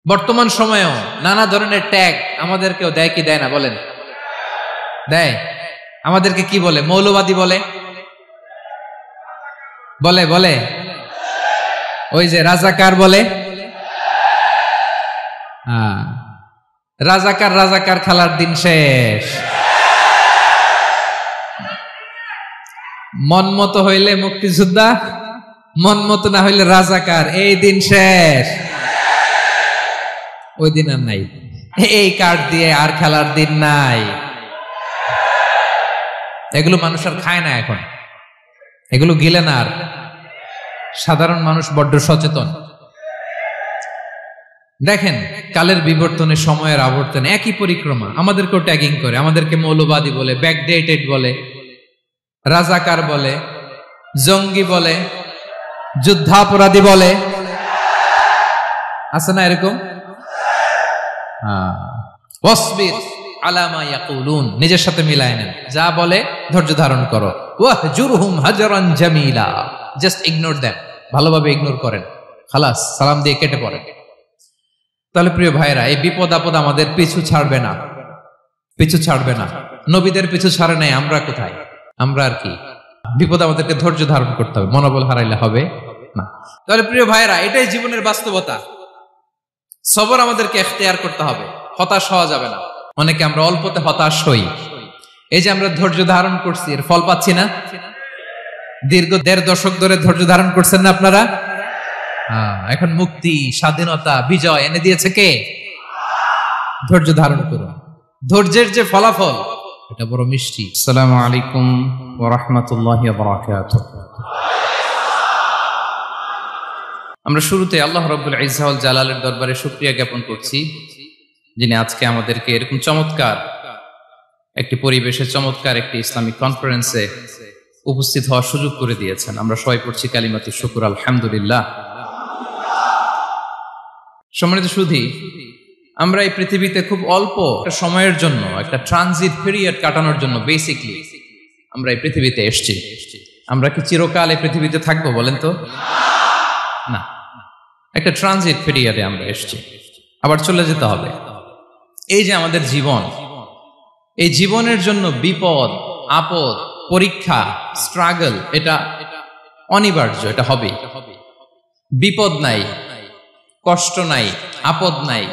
বর্তমান সময়েও নানা ধরনের ট্যাগ আমাদেরকেও দেয় কি দেয় না বলেন? দেয়। আমাদেরকে কি বলে? মৌলবাদী বলে, বলে বলে ওই যে রাজাকার বলে। রাজাকার রাজাকার খেলার দিন শেষ। মন মতো হইলে মুক্তিযোদ্ধা, মন মতো না হইলে রাজাকার, এই দিন শেষ। ওই দিন আর নাই, এই কার্ড দিয়ে আর খেলার দিন নাই। এগুলো মানুষ আর খায় না এখন, এগুলো গিলে না আর। সাধারণ মানুষ বড্ড সচেতন। দেখেন কালের বিবর্তনে, সময়ের আবর্তনে একই পরিক্রমা আমাদেরকেও ট্যাগিং করে, আমাদেরকে মৌলবাদী বলে, ব্যাকডেটেড বলে, রাজাকার বলে, জঙ্গি বলে, যুদ্ধাপরাধী বলে। আছে না এরকম? নিজের সাথে মিলায় নেন, যা বলে ধৈর্য ধারণ করো। ওয়াহজুরহুম হাজরান জামিলা, জাস্ট ইগনোর দেম, ভালোভাবে ইগনোর করেন, খালাস, সালাম দিয়ে কেটে পড়েন। তাহলে প্রিয় ভাইরা, এই বিপদ আপদ আমাদের পিছু ছাড়বে না, পিছু ছাড়বে না। নবীদের পিছু ছাড়ে নাই, আমরা কোথায়? আমরা আর কি? বিপদ আমাদেরকে ধৈর্য ধারণ করতে হবে, মনোবল হারাইলে হবে না। তাহলে প্রিয় ভাইরা, এটাই জীবনের বাস্তবতা। সবর আমাদেরকে এখতিয়ার করতে হবে, হতাশ হওয়া যাবে না। অনেকে আমরা অল্পতে হতাশ হই। এই যে আমরা ধৈর্য ধারণ করছি, এর ফল পাচ্ছি না। দীর্ঘ 1.5 দশক ধরে ধৈর্য ধারণ করছেন না আপনারা? এখন মুক্তি, স্বাধীনতা, বিজয় এনে দিয়েছে কে? ধৈর্য ধারণ করুন। ধৈর্যের যে ফলাফল, এটা বড় মিষ্টি। আসসালামু আলাইকুম ওয়া রাহমাতুল্লাহি ওয়া বারাকাতুহু। আমরা শুরুতে আল্লাহ রাব্বুল ইজ্জা ওয়াল জালালের দরবারে শুকরিয়া জ্ঞাপন করছি, যিনি আজকে আমাদেরকে এরকম চমৎকার একটি পরিবেশে, চমৎকার একটি ইসলামিক কনফারেন্সে উপস্থিত হওয়ার সুযোগ করে দিয়েছেন। আমরা সবাই পড়ছি কালিমাতুশ শুকর, আলহামদুলিল্লাহ। সম্মানিত সুধী, আমরা এই পৃথিবীতে খুব অল্প একটা সময়ের জন্য, একটা ট্রানজিট পিরিয়ড কাটানোর জন্য বেসিকলি আমরা এই পৃথিবীতে এসেছি। আমরা কি চিরকাল এই পৃথিবীতে থাকবো বলেন তো? না, একটা ট্রানজিট পিরিয়ডে আমরা এসেছি, আবার চলে যেতে হবে। এই যে আমাদের জীবন, এই জীবনের জন্য বিপদ আপদ, পরীক্ষা, স্ট্রাগল, এটা অনিবার্য, এটা হবে। বিপদ নাই, কষ্ট নাই, আপদ নাই,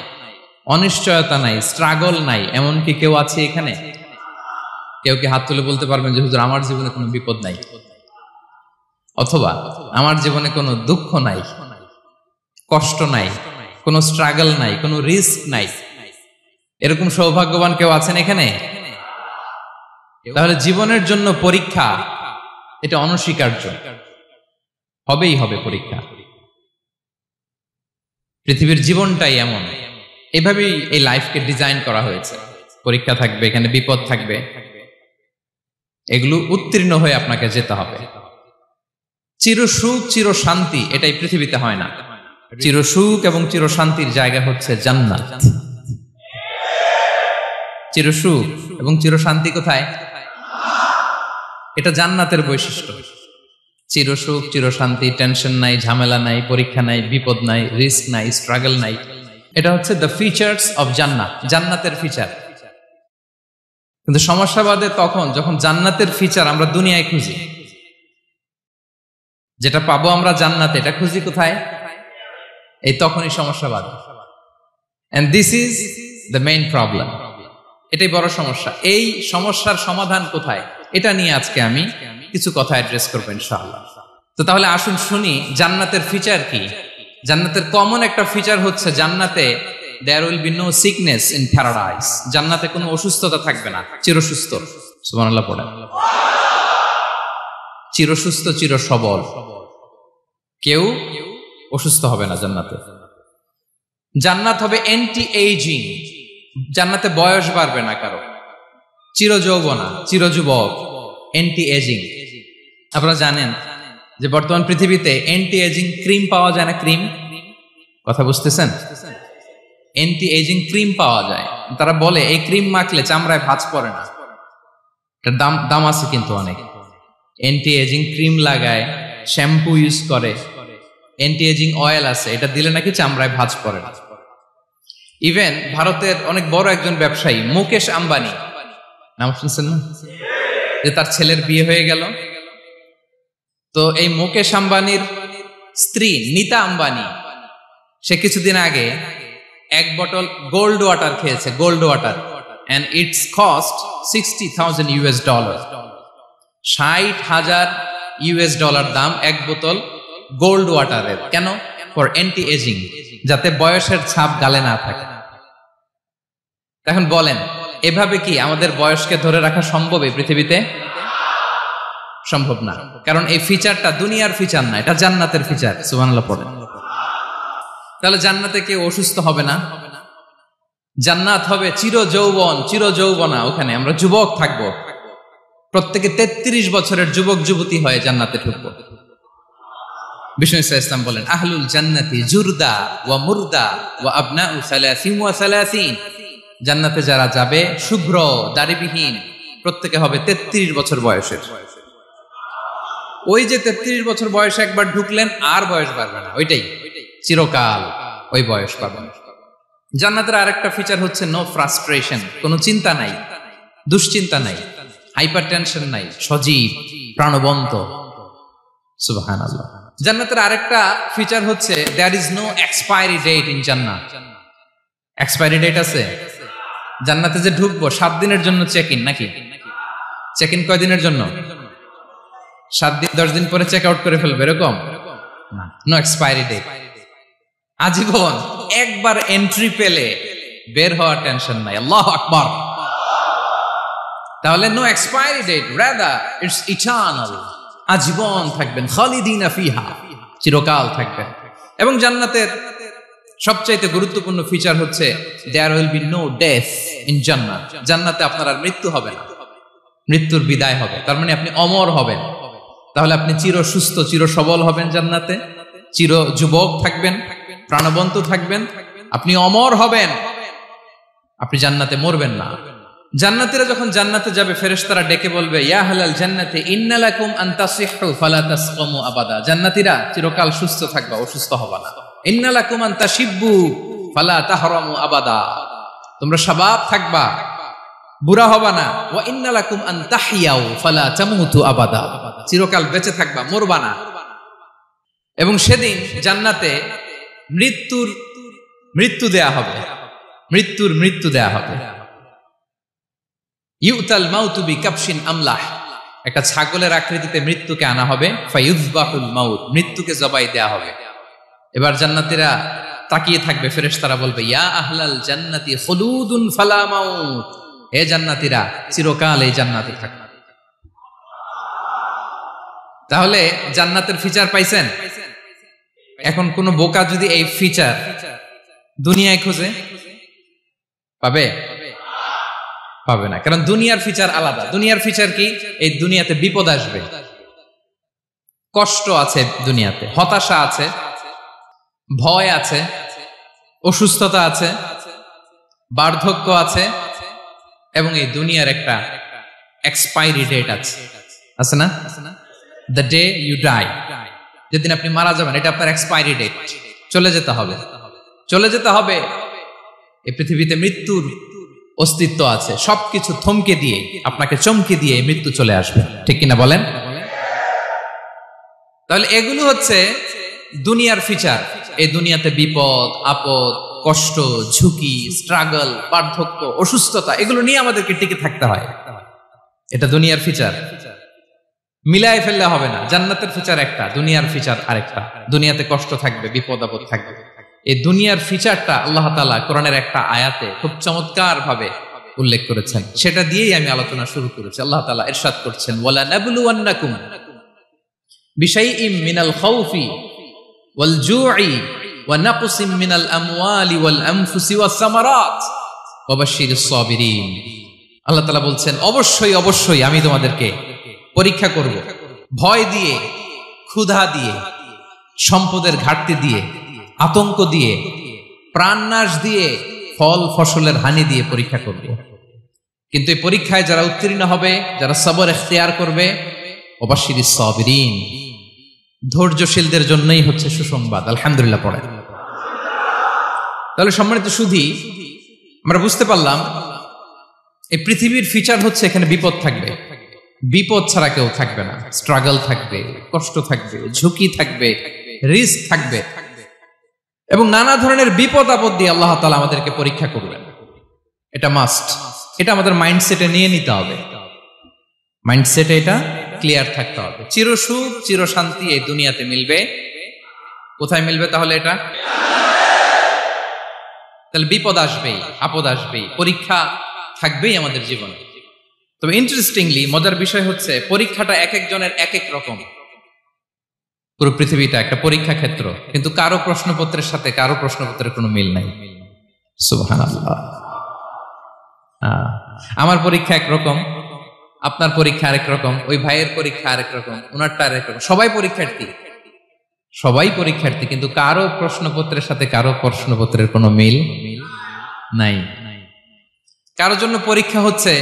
অনিশ্চয়তা নাই, স্ট্রাগল নাই, এমনকি কেউ আছে এখানে? কেউ কি হাত তুলে বলতে পারবেন যে হুজুর আমার জীবনে কোনো বিপদ নাই, অথবা আমার জীবনে কোনো দুঃখ নাই, কষ্ট নাই, কোনো স্ট্রাগল নাই, কোনো রিস্ক নাই? এরকম সৌভাগ্যবান কেউ আছেন এখানে? তাহলে জীবনের জন্য পরীক্ষা, এটা অনস্বীকার্য, হবেই হবে পরীক্ষা। পৃথিবীর জীবনটাই এমন, এভাবেই এই লাইফকে ডিজাইন করা হয়েছে। পরীক্ষা থাকবে, এখানে বিপদ থাকবে, এগুলো উত্তীর্ণ হয়ে আপনাকে যেতে হবে। চিরসুখ চির শান্তি এটাই পৃথিবীতে হয় না। চিরসুখ এবং চির শান্তির জায়গা হচ্ছে জান্নাত। চিরসুখ এবং চির শান্তি কোথায়? এটা জান্নাতের বৈশিষ্ট্য। চিরসুখ চির শান্তি, টেনশন নাই, ঝামেলা নাই, পরীক্ষা নাই, বিপদ নাই, রিস্ক নাই, স্ট্রাগল নাই, এটা হচ্ছে দ্য ফিচার্স অফ জান্নাত, জান্নাতের ফিচার। কিন্তু সমস্যা বাদে তখন যখন জান্নাতের ফিচার আমরা দুনিয়ায় খুঁজি, যেটা পাবো আমরা জান্নাতে, এটা খুঁজি কোথায়? এই তখনই সমস্যা বাদে। And this is the main problem. এটাই বড় সমস্যা। এই সমস্যার সমাধান কোথায়, এটা নিয়ে আজকে আমি কিছু কথা অ্যাড্রেস করবো ইনশাআল্লাহ। তো তাহলে আসুন শুনি জান্নাতের ফিচার কি। জান্নাতের কমন একটা ফিচার হচ্ছে জান্নাতে there will be no sickness in paradise. জান্নাতে কোনো অসুস্থতা থাকবে না, চিরসুস্থ। সুবহানাল্লাহ পড়েন। চিরসুস্থ, চির সবল, কেউ অসুস্থ হবে না জান্নাতে। জান্নাত হবে অ্যান্টি এইজিং, জান্নাতে বয়স বাড়বে না কারো, চিরযৌবনা, চিরযুবক, অ্যান্টি এজিং। আপনারা জানেন যে বর্তমান পৃথিবীতে অ্যান্টি এজিং ক্রিম পাওয়া যায় না? ক্রিম, কথা বুঝতেছেন? অ্যান্টি এজিং ক্রিম পাওয়া যায়। তারা বলে এই ক্রিম মাখলে চামড়ায় ভাঁজ পড়ে না। এটার দাম আছে কিন্তু অনেক। অ্যান্টি এজিং ক্রিম লাগায়, শ্যাম্পু ইউজ করে, অ্যান্টি এজিং অয়েল আছে, এটা দিলে নাকি চামড়ায় ভাঁজ পড়ে না। ইভেন ভারতের অনেক বড় একজন ব্যবসায়ী মুকেশ আম্বানি, নাম শুনছেন না, যে তার ছেলের বিয়ে হয়ে গেল। তো এই মুকেশ আম্বানির স্ত্রী নীতা আম্বানি, সে কিছুদিন আগে এক বটল গোল্ড ওয়াটার খেয়েছে, gold water, and its cost $60,000 $60,000 দাম এক বোতল গোল্ড ওয়াটারের। কেন? ফর অ্যান্টি এজিং, যাতে বয়সের ছাপ গালে না থাকে। এখন বলেন, এভাবে কি আমাদের বয়সকে ধরে রাখা সম্ভব এই পৃথিবীতে? সম্ভব না, কারণ এই ফিচারটা দুনিয়ার ফিচার না, এটা জান্নাতের ফিচার। সুবহানাল্লাহ পড়েন। তাহলে জান্নাতে কেউ অসুস্থ হবে না, জান্নাত হবে চির যৌবন, চির যৌবনা। ওখানে আমরা যুবক থাকবো, প্রত্যেকে 33 বছরের যুবক যুবতী হয়ে জান্নাতে ঢুকবো। বিষ্ণু ইসলাম বলেন, আহলুল জান্নাতি জুরদা ওয়া মুরদা ওয়া আবনাউ সালাসিন ওয়া সালাসিন, জান্নাতে যারা যাবে শুভ্র দাড়িবিহীন, প্রত্যেকে হবে 33 বছর বয়সের। ওই যে 33 বছর বয়সে একবার ঢুকলেন, আর বয়স বাড়বে না, ওইটাই চিরকাল ওই বয়স পাবেন। জান্নাতের আরেকটা ফিচার হচ্ছে নো ফ্রাস্ট্রেশন, কোনো চিন্তা নাই, দুশ্চিন্তা নাই, হাইপার টেনশন নাই, সজীব প্রাণবন্ত। সুবহানাল্লাহ। জান্নাতের আরেকটা ফিচার হচ্ছে there is no expiry date in জান্নাত। এক্সপায়ারি ডেট আছে? জান্নাতে যে ঢুকবো 7 দিনের জন্য চেক ইন, নাকি? চেক ইন কয় দিনের জন্য? 7 দিন, 10 দিন পরে চেক আউট করে ফেলবে, এরকম না। নো এক্সপায়ারি ডেট, আজীবন। একবার এন্ট্রি পেলে বের হওয়ার টেনশন নাই। আল্লাহু আকবার। তাহলে no expiry date, rather it's eternal, আজীবন থাকবেন, খালিদিনা ফিহা, চিরকাল থাকবেন। এবং জান্নাতের সবচাইতে গুরুত্বপূর্ণ ফিচার হচ্ছে there will be no death in জান্নাত। জান্নাতে আপনার আর মৃত্যু হবে না, মৃত্যুর বিদায় হবে। তার মানে আপনি অমর হবেন। তাহলে আপনি চির সুস্থ, চির সবল হবেন জান্নাতে, চির যুবক থাকবেন, প্রাণবন্ত থাকবেন, আপনি অমর হবেন, আপনি জান্নাতে মরবেন না। জান্নাতীরা যখন জান্নাতে যাবে, ফেরেশতারা ডেকে বলবে, ইয়া আহলাল জান্নাতি ইন্না লাকুম আন তাসিহু ফালা তাসকামু আবাদা। জান্নাতীরা চিরকাল সুস্থ থাকবা, অসুস্থ হবা না। ইন্না লাকুম আন তাশিব্বু ফালা তাহরামু আবাদা, তোমরা শাবাব থাকবা, বুড়া হবা না। ওয়া ইন্না লাকুম আন তাহইয়াউ ফালা তামুতু আবাদা, চিরকাল বেঁচে থাকবা, মরবা না। এবং সেদিন জান্নাতে মৃত্যু দেয়া হবে, মৃত্যু দেয়া হবে। ইউতাল মাউতু বিকাবশিন আমলাহ, একটা ছাগলের আকৃতিতে মৃত্যুকে আনা হবে। ফায়ুযবাহুল মাউত, মৃত্যুকে জবাই দেয়া হবে। এবার জান্নাতীরা তাকিয়ে থাকবে, ফেরেশতারা বলবে, ইয়া আহলাল জান্নাতি খুলুদুন ফালা মাউত, হে জান্নাতীরা চিরকাল এই জান্নাতে থাকবে। তাহলে জান্নাতের ফিচার পাইছেন। এখন কোন বোকা যদি এই ফিচার দুনিয়ায় খোঁজে, পাবে? পাবে না, কারণ দুনিয়ার ফিচার আলাদা। দুনিয়ার ফিচার কি? এই দুনিয়াতে বিপদ আসবে, কষ্ট আছে দুনিয়াতে, হতাশা আছে, ভয় আছে, অসুস্থতা আছে, বার্ধক্য আছে, এবং এই দুনিয়ার একটা এক্সপায়ারি ডেট আছে না? দ্য ডে ইউ ডাই, যেদিন আপনি মারা যাবেন, এটা আপনার এক্সপায়ারি ডেট, চলে যেতে হবে, চলে যেতে হবে। এই পৃথিবীতে মৃত্যুর অস্তিত্ব আছে, সবকিছু থমকে দিয়ে, আপনাকে চমকে দিয়ে মৃত্যু চলে আসবে, ঠিক কিনা বলেন? তাহলে এগুলো হচ্ছে দুনিয়ার ফিচার। এই দুনিয়াতে বিপদ আপদ, কষ্ট, ঝুঁকি, স্ট্রাগল, বার্ধক্য, অসুস্থতা, এগুলো নিয়ে আমাদেরকে টিকে থাকতে হয়। এটা দুনিয়ার ফিচার, মিলাই ফেললে হবে না। জান্নাতের ফিচার একটা, দুনিয়ার ফিচার আরেকটা। দুনিয়াতে কষ্ট থাকবে, বিপদ আপদ থাকবে। এই দুনিয়ার ফিচারটা আল্লাহ তাআলা কোরআনের একটা আয়াতে খুব চমৎকার ভাবে উল্লেখ করেছেন, সেটা দিয়েই আমি আলোচনা শুরু করেছি। আল্লাহ তাআলা ইরশাদ করছেন, ওয়ালা নাবলুওয়ান্নাকুম বিশাইইম মিনাল খাউফি ওয়াল জুই ওয়া নাকসিম মিনাল আমওয়ালি ওয়াল আনফুসি ওয়াস সামারাত ওয়া বাশশিরিস সাবিরিন। আল্লাহ তাআলা বলছেন, অবশ্যই অবশ্যই আমি তোমাদেরকে পরীক্ষা করব, ভয় দিয়ে, ক্ষুধা দিয়ে, সম্পদের ঘাটতি দিয়ে, আতঙ্ক দিয়ে, প্রাণনাশ দিয়ে, ফল ফসলের হানি দিয়ে পরীক্ষা করব। কিন্তু এই পরীক্ষায় যারা উত্তীর্ণ হবে, যারা সবর ইখতিয়ার করবে, ওয়াবাশশিরিস সাবিরিন, ধৈর্যশীলদের জন্যই হচ্ছে সুসংবাদ। আলহামদুলিল্লাহ পড়ে। তাহলে সম্মানিত সুধী, আমরা বুঝতে পারলাম এই পৃথিবীর ফিচার হচ্ছে এখানে বিপদ থাকবে, বিপদ ছাড়া কেউ থাকবে না। স্ট্রাগল থাকবে, কষ্ট থাকবে, ঝুঁকি থাকবে, রিস্ক থাকবে, এবং নানা ধরনের বিপদ আপদ দিয়ে আল্লাহ তাআলা আমাদেরকে পরীক্ষা করবেন। এটা মাস্ট, এটা আমাদের মাইন্ডসেটে নিয়ে নিতে হবে, মাইন্ডসেটে এটা ক্লিয়ার থাকতে হবে। চিরসুখ চিরশান্তি এই দুনিয়াতে মিলবে, কোথায় মিলবে তাহলে? এটা তাহলে বিপদ আসবেই, আপদ আসবেই, পরীক্ষা থাকবেই আমাদের জীবনে। তবে ইন্টারেস্টিংলি মজার বিষয় হচ্ছে পরীক্ষাটা এক একজনের এক এক রকম। পুরো পৃথিবীটা একটা পরীক্ষা ক্ষেত্র, কিন্তু কারো প্রশ্নপত্রের সাথে কারো প্রশ্নপত্রের কোনো মিল নাই। সুবহানাল্লাহ। আমার পরীক্ষা একরকম, আপনার পরীক্ষা আরেক রকম, ওই ভাইয়ের পরীক্ষা আরেক রকম, ওনারটা আরেক রকম। সবাই পরীক্ষার্থী, সবাই পরীক্ষার্থী, কিন্তু কারো প্রশ্নপত্রের সাথে কারো প্রশ্নপত্রের কোনো মিল নাই। কারোর জন্য পরীক্ষা হচ্ছে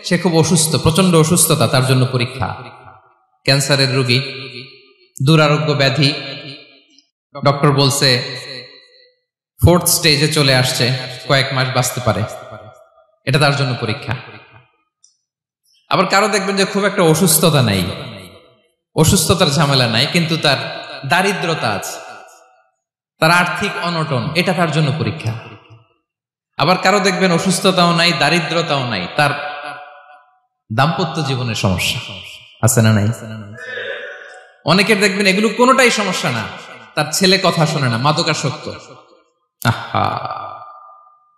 সে খুব অসুস্থ, প্রচন্ড অসুস্থতা, তার জন্য পরীক্ষা। ক্যান্সারের রোগী, দুরারোগ্য ব্যাধি, ডক্টর বলছে 4th স্টেজে চলে আসছে, কয়েক মাস বাঁচতে পারে, এটা তার জন্য পরীক্ষা। আবার কারো দেখবেন যে খুব একটা অসুস্থতা নাই, অসুস্থতার ঝামেলা নাই, কিন্তু তার দারিদ্রতা আছে, তার আর্থিক অনটন, এটা তার জন্য পরীক্ষা। আবার কারো দেখবেন অসুস্থতাও নাই, দারিদ্রতাও নাই, তার দাম্পত্য জীবনের সমস্যা আছে না নাই? অনেকের দেখবেন এগুলো কোনোটাই সমস্যা না, তার ছেলে কথা শোনে না, মাদকাসক্ত। আহা,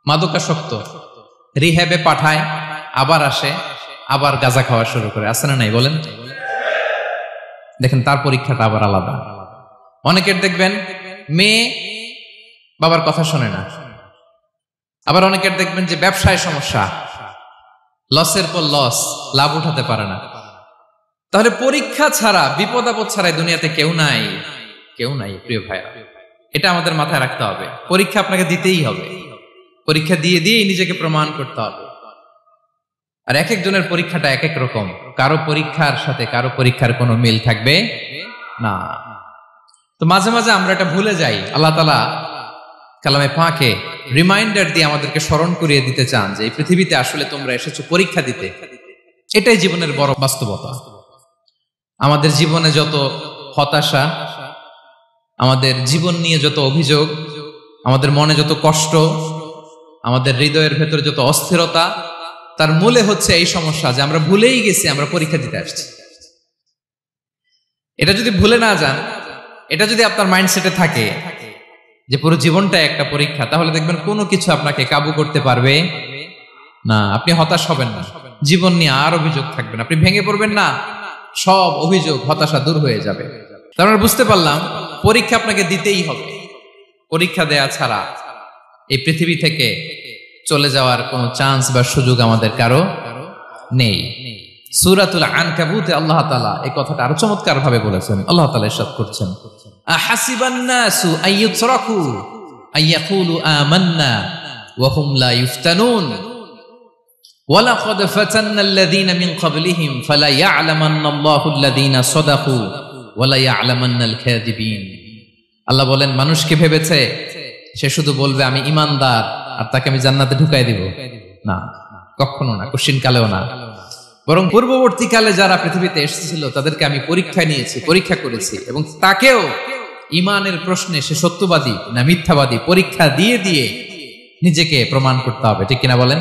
মাদকাসক্ত, রিহ্যাবে পাঠায়, আবার আসে, আবার গাঁজা খাওয়া শুরু করে, আছে না নাই বলেন? দেখেন তার পরীক্ষাটা আবার আলাদা। অনেকের দেখবেন মেয়ে বাবার কথা শোনে না। আবার অনেকের দেখবেন যে ব্যবসায় সমস্যা, লসের পর লস, লাভ উঠাতে পারে না। তাহলে পরীক্ষা ছাড়া, বিপদ আপদ ছাড়া দুনিয়াতে কেউ নাই, কেউ নাই প্রিয় ভাইরা। এটা আমাদের মাথায় রাখতে হবে। পরীক্ষা আপনাকে দিতেই হবে, পরীক্ষা দিয়ে দিয়েই নিজেকে প্রমাণ করতে হবে। আর এক একজনের পরীক্ষাটা এক এক রকম, কারো পরীক্ষার সাথে কারো পরীক্ষার কোনো মিল থাকবে না। তো মাঝে মাঝে আমরা এটা ভুলে যাই। আল্লাহ তাআলা কালামে পাকে রিমাইন্ডার দিয়ে আমাদেরকে স্মরণ করিয়ে দিতে চান যে এই পৃথিবীতে আসলে তোমরা এসেছো পরীক্ষা দিতে। এটাই জীবনের বড় বাস্তবতা। আমাদের জীবনে যত হতাশা, আমাদের জীবন নিয়ে যত অভিযোগ, আমাদের মনে যত কষ্ট, আমাদের হৃদয়ের ভেতরে যত অস্থিরতা, তার মূলে হচ্ছে এই সমস্যা যে আমরা ভুলেই গেছি আমরা পরীক্ষা দিতে আসছি। এটা যদি ভুলে না যান, এটা যদি আপনার মাইন্ডসেটে থাকে যে পুরো জীবনটা একটা পরীক্ষা, তাহলে দেখবেন কোনো কিছু আপনাকে কাবু করতে পারবে না। আপনি হতাশ হবেন না, জীবন নিয়ে আর অভিযোগ থাকবে না, আপনি ভেঙে পড়বেন না, সব অভিযোগ হতাশা দূর হয়ে যাবে। তার মানে বুঝতে পারলাম পরীক্ষা আপনাকে দিতেই হবে। পরীক্ষা দেয়া ছাড়া এই পৃথিবী থেকে চলে যাওয়ার কোনো চান্স বা সুযোগ আমাদের কারো নেই। সূরাতুল আনকাবুতে আল্লাহ তাআলা এই কথাটা আরো চমৎকার ভাবে বলেছেন। আল্লাহ তাআলা ইরশাদ করছেন, আহাসিবান নাসু আইয়ুতরাকু আইয়াকুলু আমান্না ওয়া হুম লা ইফতানুন ওয়ালাকাদ ফাতান্নাল্লাযীনা মিন ক্বাবলিহিম ফালা ইয়া'লামান্নাল্লাহুল্লাযীনা সাদাকু ওয়ালা ইয়া'লামান্নাল কাযিবিন। আল্লাহ বলেন, মানুষ কি ভেবেছে সে শুধু বলবে আমি ঈমানদার আর তাকে আমি জান্নাতে ঢুকাই দিব? না, কখনো না, কোশ্চিন কালেও না। বরং পূর্ববর্তীকালে যারা পৃথিবীতে এসেছিল তাদেরকে আমি পরীক্ষায় নিয়েছি, পরীক্ষা করেছি, এবং তাকেও ঈমানের প্রশ্নে সে সত্যবাদী না মিথ্যাবাদী পরীক্ষা দিয়ে দিয়ে নিজেকে প্রমাণ করতে হবে। ঠিক কিনা বলেন?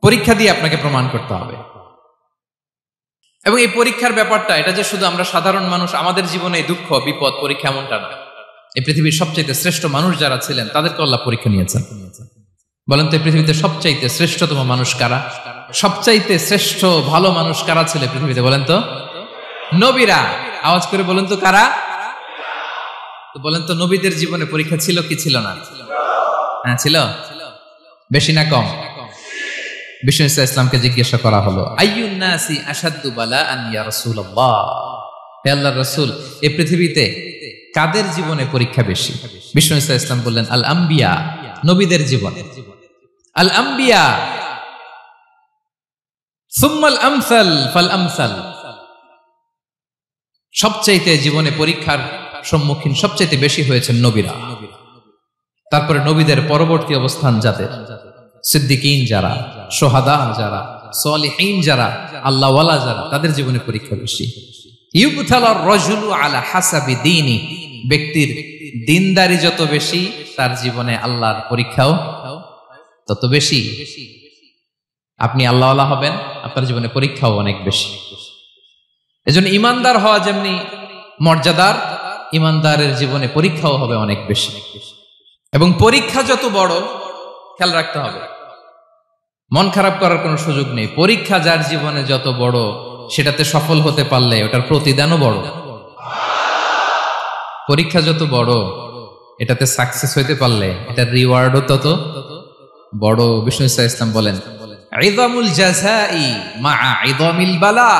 পরীক্ষা দিয়ে আপনাকে প্রমাণ করতে হবে। এবং এই পরীক্ষার ব্যাপারটা, এটা যে শুধু আমরা সাধারণ মানুষ আমাদের জীবনে দুঃখ বিপদ পরীক্ষা এমনটা না। এই পৃথিবীর সবচাইতে শ্রেষ্ঠ মানুষ যারা ছিলেন তাদেরকে আল্লাহ পরীক্ষা নিয়েছেন। বলেন তো এই পৃথিবীতে সবচাইতে শ্রেষ্ঠতম মানুষ কারা? সবচাইতে শ্রেষ্ঠ ভালো মানুষ কারা ছিল পৃথিবীতে? বলেন তো নবীরা। আওয়াজ করে বলেন তো কারা? তো বলেন তো নবীদের জীবনে পরীক্ষা ছিল কি ছিল না? হ্যাঁ ছিল। বেশি না কম? বিষ্ণু ইসলামকে জিজ্ঞাসা করা হলো, আইয়ুন নাসি আশাদ্দু বালাআন ইয়া রাসূলুল্লাহ, হে আল্লাহর রাসূল এই পৃথিবীতে কাদের জীবনে পরীক্ষা বেশি? বিষ্ণু ইসলাম বললেন, আল আম্বিয়া, নবীদের জীবনে। আল আম্বিয়া সুম্মাল আমসাল ফাল আমসাল, সবচাইতে জীবনে পরীক্ষার সম্মুখীন সবচাইতে বেশি হয়েছেন নবীরা। তারপরে নবীদের পরবর্তী অবস্থান যাদের, সিদ্দিকিন যারা, সোহাদা যারা, সালিহিন যারা, আল্লাহওয়ালা যারা, তাদের জীবনে পরীক্ষা বেশি। ইউবতালার রাজুলু আলা হাসাবি দীনি, ব্যক্তির দিনদারি যত বেশি তার জীবনে আল্লাহর পরীক্ষাও তত বেশি। আপনি আল্লাহওয়ালা হবেন, আপনার জীবনে পরীক্ষাও অনেক বেশি। এজন্য ইমানদার হওয়া যেমনি মর্যাদার, ইমানদারের জীবনে পরীক্ষাও হবে অনেক বেশি। এবং পরীক্ষা যত বড়, খেয়াল রাখতে হবে, মন খারাপ করার কোনো সুযোগ নেই। পরীক্ষা যার জীবনে যত বড়, সেটাতে সফল হতে পারলে ওটার প্রতিদানও বড়। পরীক্ষা যত বড়, এটাতে সাকসেস হইতে পারলে এটার রিওয়ার্ডও তত বড়। বিষ্ণু ইসলাম বলেন, ইযামুল জাযাই মাআ ইযামিল বালা,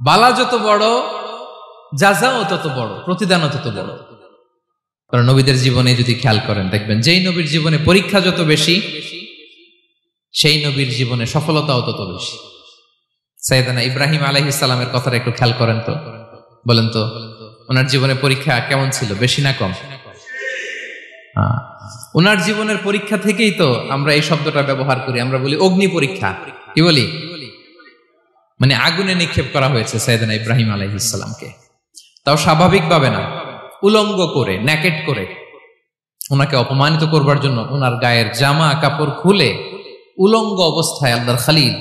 বালা যত বড়, জাযাও তত বড়, প্রতিদানও তত বড়। কারণ নবীদের জীবনে যদি খেয়াল করেন, দেখবেন যেই নবীর জীবনে পরীক্ষা যত বেশি, সেই নবীর জীবনে সফলতাও তত বেশি। সাইয়েদনা ইব্রাহিম আলাইহিস সালামের কথাটা একটু খেয়াল করেন তো, বলেন তো, ওনার জীবনে পরীক্ষা কেমন ছিল, বেশি না কম? ওনার জীবনের পরীক্ষা থেকেই তো আমরা এই শব্দটা ব্যবহার করি, আমরা বলি অগ্নি পরীক্ষা। কি বলি? মানে আগুনে নিক্ষেপ করা হয়েছে সাইয়েদনা ইব্রাহিম আলাইহিস সালামকে, তাও স্বাভাবিকভাবে না, উলঙ্গ করে, নেকেট করে, ওনাকে অপমানিত করবার জন্য ওনার গায়ের জামা কাপড় খুলে উলঙ্গ অবস্থায় আল্লাহর খলিল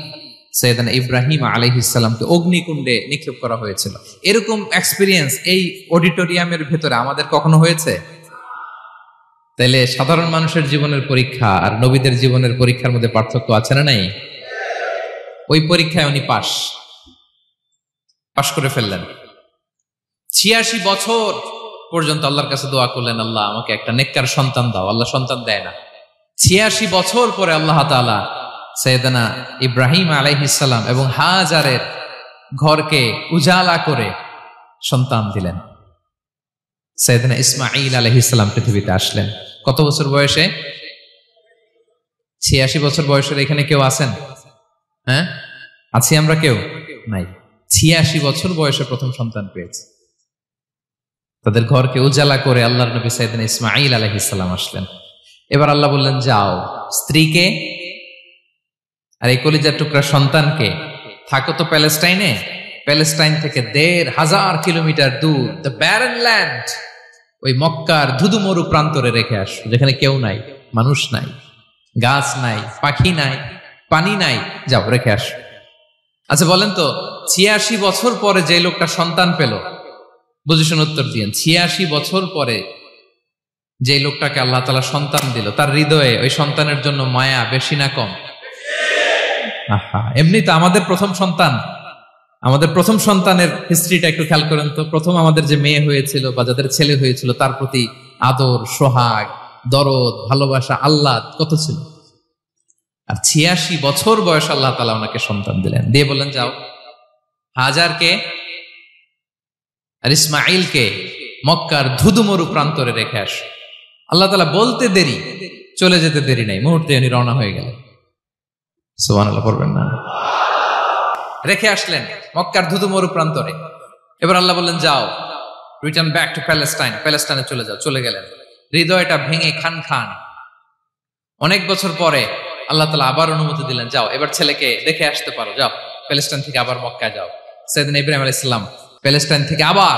সাইয়েদনা ইব্রাহিম আলাইহিস সালামকে অগ্নিকুণ্ডে নিক্ষেপ করা হয়েছিল। এরকম এক্সপেরিয়েন্স এই অডিটোরিয়ামের ভেতরে আমাদের কখনো হয়েছে? তাইলে সাধারণ মানুষের জীবনের পরীক্ষা আর নবীদের জীবনের পরীক্ষার মধ্যে পার্থক্য আছে না নাই? ওই পরীক্ষায় উনি পাশ করে ফেললেন। ৮৬ বছর পর্যন্ত আল্লাহর কাছে দোয়া করলেন, আল্লাহ আমাকে একটা নেককার সন্তান দাও। আল্লাহ সন্তান দেয় না। ৮৬ বছর পরে আল্লাহ তাআলা সাইয়েদনা ইব্রাহিম আলাইহিস সালাম এবং হাজারের ঘরকে উজালা করে সন্তান দিলেন। সাইয়েদনা ইসমাঈল আলাইহিস সালাম পৃথিবীতে আসলেন কত বছর বয়সে? ৮৬ বছর বয়সের এখানে কেউ আছেন? হ্যাঁ, আছি আমরা? কেউ নাই। ৮৬ বছর বয়সে প্রথম সন্তান পেয়েছে। তাদের ঘরকে উজালা করে আল্লাহর নবী সাইয়েদনা ইসমাঈল আলাইহিস সালাম আসলেন। এবার আল্লাহ বললেন, যাও স্ত্রীকে আর এই কলিজার টুকরা সন্তানকে, থাকো তো প্যালেস্টাইনে, প্যালেস্টাইন থেকে ১৫০০ কিলোমিটার দূর, দ্য ব্যারন ল্যান্ড, ওই মক্কার ধুধুমরু প্রান্তরে রেখে আসো, যেখানে কেউ নাই, মানুষ নাই, গাছ নাই, পাখি নাই, পানি নাই, যাও রেখে আসো। আচ্ছা বলেন তো, ৮৬ বছর পরে যে লোকটা সন্তান পেল, বুঝে শুনে উত্তর দিয়েন, ৮৬ বছর পরে যে লোকটাকে আল্লাহ তাআলা সন্তান দিল, তার হৃদয়ে ওই সন্তানের জন্য মায়া বেশি না কম? এমনি তো আমাদের প্রথম সন্তানের হিস্ট্রিটা একটু খেয়াল করেন তো। প্রথম আমাদের যে মেয়ে হয়েছিল বা যাদের ছেলে হয়েছিল, তার প্রতি আদর, সোহাগ, দরদ, ভালোবাসা, আহ্লাদ কত ছিল। আর ৮৬ বছর বয়স আল্লাহ তাআলা ওনাকে সন্তান দিলেন, দিয়ে বললেন, যাও হাজারকে আর ইসমাঈলকে মক্কার ধুধুমরু প্রান্তরে রেখে আসো। আল্লাহ তাআলা বলতে দেরি, চলে যেতে দেরি নাই, মুহূর্তে উনি রওনা হয়ে গেলেন। সুবহানাল্লাহ পড়বেন না? রেখে আসলেন মক্কার ধুধুমরু প্রান্তরে। এবার আল্লাহ বললেন, যাও রিটার্ন ব্যাক টু প্যালেস্টাইন, প্যালেস্টাইনে চলে যাও। চলে গেলেন, হৃদয়টা ভেঙে খান খান। অনেক বছর পরে আল্লাহ তাআলা আবার অনুমতি দিলেন, যাও এবার ছেলেকে দেখে আসতে পারো, যাও প্যালেস্টাইন থেকে আবার মক্কায় যাও। সাইয়েদনা ইব্রাহিম আলাইহিস সালাম প্যালেস্টাইন থেকে আবার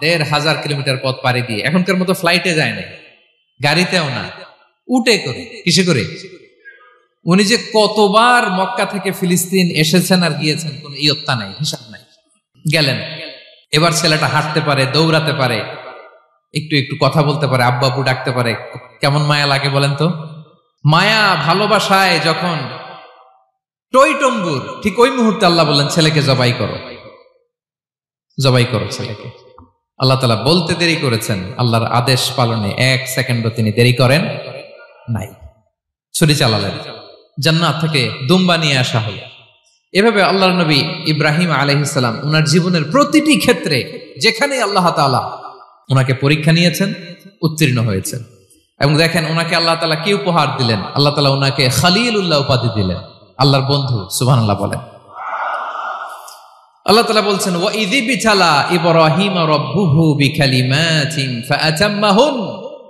১৫০০ কিলোমিটার পথ পাড়ি দিয়ে, এখনকার মতো ফ্লাইটে যায় না, গাড়িতেও না, উটে করে। কিসে করে? উনি যে কতবার মক্কা থেকে ফিলিস্তিন এসেছেন আর গিয়েছেন, কোন ইয়ত্তা নাই, হিসাব নাই। গেলেন, এবার ছেলেটা হাঁটতে পারে, দৌড়াতে পারে, একটু একটু কথা বলতে পারে, আব্বু আব্বু ডাকতে পারে। কেমন মায়া লাগে বলেন তো? মায়া ভালোবাসায় যখন টইটম্বুর, ঠিক ওই মুহূর্তে আল্লাহ বললেন, ছেলেকে জবাই করো, জবাই করো ছেলেকে। আল্লাহ তাআলা বলতে দেরি করেছেন, আল্লাহর আদেশ পালনে ১ সেকেন্ডও তিনি দেরি করেন নাই। ছুরি চালালেন, জান্নাত থেকে দুম্বা নিয়ে আসা হলো। এভাবে আল্লাহর নবী ইব্রাহিম আলাইহিস সালাম ওনার জীবনের প্রতিটি ক্ষেত্রে যেখানে আল্লাহ তাআলা ওনাকে পরীক্ষা নিয়েছেন, উত্তীর্ণ হয়েছেন। এবং দেখেন ওনাকে আল্লাহ তাআলা কি উপহার দিলেন, আল্লাহ তাআলা ওনাকে খলিলুল্লাহ উপাধি দিলেন, আল্লাহর বন্ধু। সুবহানাল্লাহ বলেন। আল্লাহ তাআলা বলছেন, ওয়া ইযি বিতালা ইব্রাহিম রাব্বুহু বিকালিমাতিন ফাআতাম্মাহুন,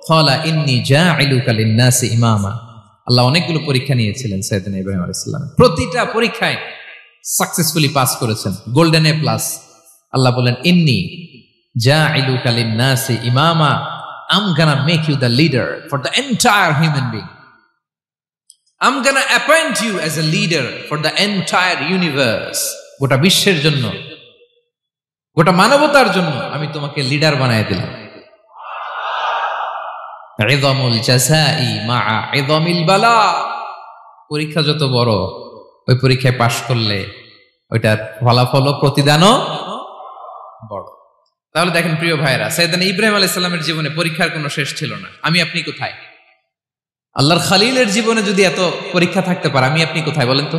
ক্বালা ইন্নী জাইলুকা লিন-নাসি ইমামা। আল্লাহ অনেকগুলো পরীক্ষা নিয়েছিলেন সাইয়েদনা ইব্রাহিম আলাইহিস সালাম, প্রতিটা পরীক্ষায় সাকসেসফুলি পাস করেছেন, গোল্ডেন এ প্লাস। আল্লাহ বলেন ইন্নী জাইলুকা লিন-নাসি ইমামা, I'm gonna make you the leader for the entire human being. I'm gonna appoint you as a leader for the entire universe. গোটা বিশ্বের জন্য, গোটা মানবতার জন্য আমি তোমাকে লিডার বানায় দিলাম। ইযামুল জাযাই মা'a ইযামিল বালা। পরীক্ষা যত বড়, ওই পরীক্ষায় পাশ করলে ওইটার ফলাফল প্রতিদানও বড়। তাহলে দেখেন প্রিয় ভাইরা, সাইয়েদনা ইব্রাহিম আলাইহিস সালামের জীবনে পরীক্ষার কোনো শেষ ছিল না। আমি আপনি কোথায়? আল্লাহর খলিলের জীবনে যদি এত পরীক্ষা থাকতে পারে, আমি আপনি কোথায় বলেন তো?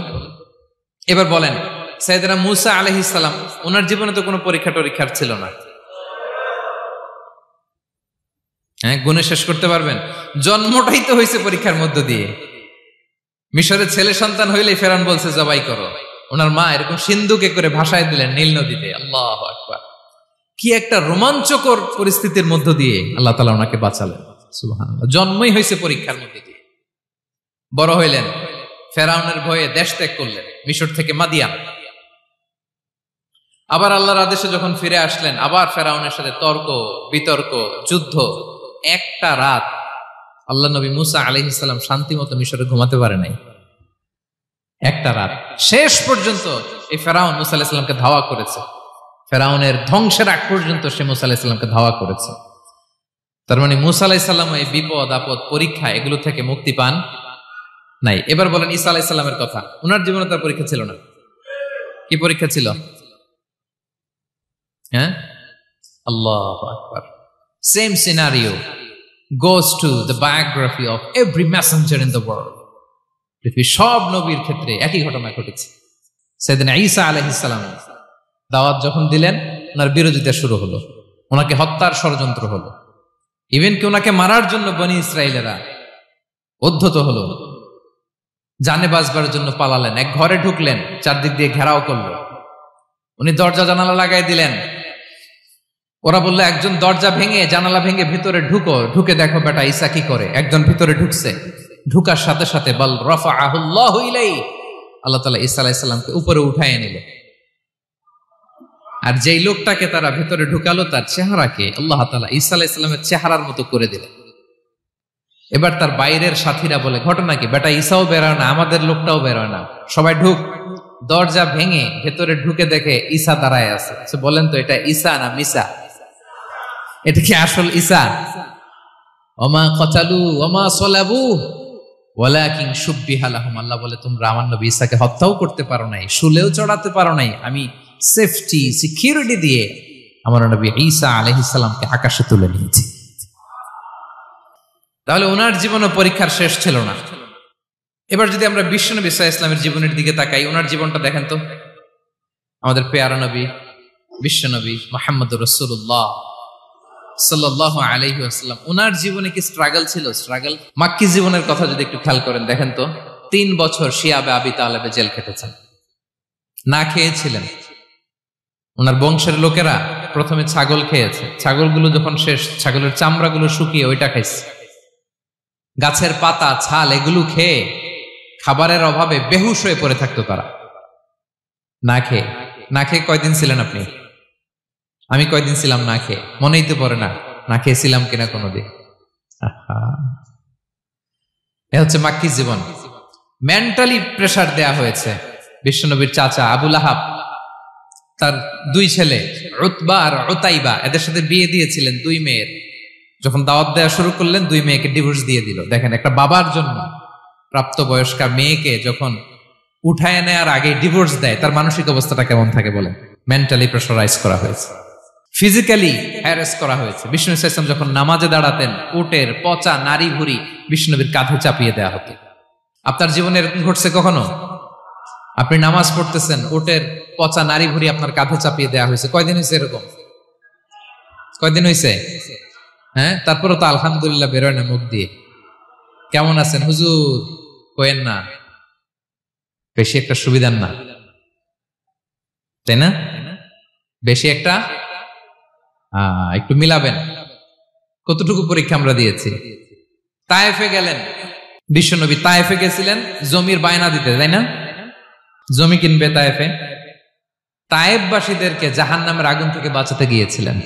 এবার বলেন, সাইয়েদনা মূসা আলাইহিস সালাম, ওনার জীবনে তো কোনো পরীক্ষার ছিল না। হ্যাঁ, গুণে শেষ করতে পারবেন? জন্মটাই তো হয়েছে পরীক্ষার মধ্য দিয়ে। মিশরের ছেলে সন্তান হইলেই ফেরাউন বলছে জবাই করো। ওনার মা এরকম সিন্ধুকে করে ভাসায় দিলেন নীল নদীতে। আল্লাহু আকবার! কি একটা রোমাঞ্চকর পরিস্থিতির মধ্য দিয়ে আল্লাহ তাআলা ওনাকে বাঁচালেন। সুবহানাল্লাহ। জন্মই হয়েছে পরীক্ষার মধ্যে দিয়ে। বড় হইলেন, ফেরাউনের ভয়ে দেশ ত্যাগ করলেন, মিশর থেকে মাদিয়ান। আবার আল্লাহর আদেশে যখন ফিরে আসলেন, আবার ফেরাউনের সাথে তর্ক বিতর্ক, যুদ্ধ। একটা রাত আল্লাহ নবী মূসা আলাইহিস সালাম শান্তি মতো মিশরে ঘুমাতে পারে নাই। একটা রাত। শেষ পর্যন্ত এই ফেরাউন মূসা আলাইহিস সালামকে ধাওয়া করেছে। ফেরাউনের ধ্বংসের আগ পর্যন্ত সে মূসা আলাইহিস সালামকে ধাওয়া করেছে। তার মানে মূসা আলাইহিস সালাম এই বিপদ আপদ পরীক্ষা এগুলো থেকে মুক্তি পান নাই। এবার বলেন ঈসা আলাইহিস সালামের কথা। ওনার জীবনে তার পরীক্ষা ছিল না। কি পরীক্ষা ছিল? হ্যাঁ, আল্লাহু আকবার। Same scenario goes to the biography of every messenger in the world. পৃথিবীর সব নবীর ক্ষেত্রে একই ঘটনা ঘটেছে। সাইয়েদনা ঈসা আলাইহিস সালাম দাওয়াত যখন দিলেন, ওনার বিরোধিতা শুরু হলো, ওনাকে হত্যার ষড়যন্ত্র হলো। ইভেন কি ওনাকে মারার জন্য বনি ইসরাইলেরা উদ্ধত হলো, জানে বাঁচবার জন্য পালালেন। এক ঘরে ঢুকলেন, চারদিক দিয়ে ঘেরাও করলো। উনি দরজা জানালা লাগাই দিলেন। ওরা বললো, একজন দরজা ভেঙে জানালা ভেঙে ভিতরে ঢুকে দেখো বেটা ঈসা কি করে। একজন ভিতরে ঢুকছে, ঢুকার সাথে সাথে বাল রাফাআহুল্লাহু ইলাইহি, আল্লাহ তাআলা ঈসা আলাইহিস সালামকে উপরে উঠায় নিল। আর যেই লোকটাকে তারা ভিতরে ঢুকালো, তার চেহারাকে আল্লাহ তাআলা ঈসা আলাইহিস সালামের চেহারার মতো করে দিলেন। এবার তার বাইরের সাথীরা বলে, ঘটনা কি? বেটা ঈসাও বেরোয় না, আমাদের লোকটাও বেরোয় না, সবাই ঢুক। দরজা ভেঙে ভেতরে ঢুকে দেখে ঈসা দাঁড়ায় আছে। বলেন তো, এটা ঈসা না মিসা? এটা কি আসল ঈসা? ওমা কতালু ওমা সলাবু ওয়ালাকিন শুব্বিহা লাহুম। আল্লাহ বলে, তোমরা আমার নবী ঈসাকে হত্যাও করতে পারো নাই, শুলেও চড়াতে পারো নাই। আমি সেফটি সিকিউরিটি দিয়ে আমার নবী ঈসা আলাইহিস সালামকে আকাশে তুলে নিয়েছি। তাহলে ওনার জীবনে পরীক্ষার শেষ ছিল না। এবার যদি আমরা বিশ্বনবী সাল্লাল্লাহু আলাইহি ওয়াসাল্লামের জীবনের দিকে তাকাই, ওনার জীবনটা দেখেন তো। আমাদের পেয়ারা নবী বিশ্বনবী মুহাম্মদুর রাসূলুল্লাহ সাল্লাল্লাহু আলাইহি ওয়াসাল্লাম, ওনার জীবনে কি স্ট্রাগল ছিল? স্ট্রাগল। মাক্কি জীবনের কথা যদি একটু খেয়াল করেন, দেখেন তো 3 বছর শিয়াবে আবি তালেবে জেল খেটেছেন, না খেয়েছিলেন। ওনার বংশের লোকেরা প্রথমে ছাগল খেয়েছে, ছাগলগুলো যখন শেষ, ছাগলের চামড়াগুলো শুকিয়ে ওইটা খাইছে। গাছের পাতা ছাল এগুলো খেয়ে খাবারের অভাবে বেহুশ হয়ে পড়ে থাকতো তারা। না খেয়ে কয়দিন ছিলেন আপনি? আমি কয়দিন ছিলাম না খেয়ে? মনেই তো পড়ে না, না খেয়েছিলাম কিনা কোনোদিন। এ হচ্ছে মাক্কি জীবন। মেন্টালি প্রেসার দেয়া হয়েছে। বিশ্বনবীর চাচা আবু লাহাব, তার 2 ছেলে উতবা আর উতাইবা, এদের সাথে বিয়ে দিয়েছিলেন 2 মেয়ের। যখন দাওয়াত দেওয়া শুরু করলেন, 2 মেয়েকে ডিভোর্স দিয়ে দিল। দেখেন, একটা বাবার জন্য প্রাপ্তবয়স্কা মেয়েকে যখন উঠায় নেয়ার আগে ডিভোর্স দেয়, তার মানসিক অবস্থাটা কেমন থাকে বলেন? মেন্টালি প্রেসারাইজ করা হয়েছে, ফিজিক্যালি হ্যারাস করা হয়েছে। বিষ্ণু সাল্লাল্লাহু আলাইহি ওয়াসাল্লাম যখন নামাজে দাঁড়াতেন, উটের পচা নারী ভুঁড়ি বিষ্ণুনবীর কাঁধে চাপিয়ে দেওয়া হতো। আপনার জীবনে এরকম ঘটছে কখনো? আপনি নামাজ পড়তেছেন, উটের পচা নারী ভুঁড়ি আপনার কাঁধে চাপিয়ে দেওয়া হয়েছে। কয়দিন হয়েছে এরকম? কয়দিন হয়েছে? হ্যাঁ, তারপরে তো আলহামদুলিল্লাহ বেরোয় না মুখ দিয়ে। কেমন আছেন হুজুর কোয়েন না, বেশি একটা সুবিধার না, তাই না? বেশি একটা একটু মিলাবেন। কতটুকু পরীক্ষা আমরা দিয়েছি। তায়েফে গেলেন বিশ্বনবী, তায়েফে গেছিলেন জমির বায়না দিতে, তাই না? জমি কিনবে তায়েফে। তায়েফবাসীদেরকে জাহান্নামের আগুন থেকে বাঁচাতে গিয়েছিলেন,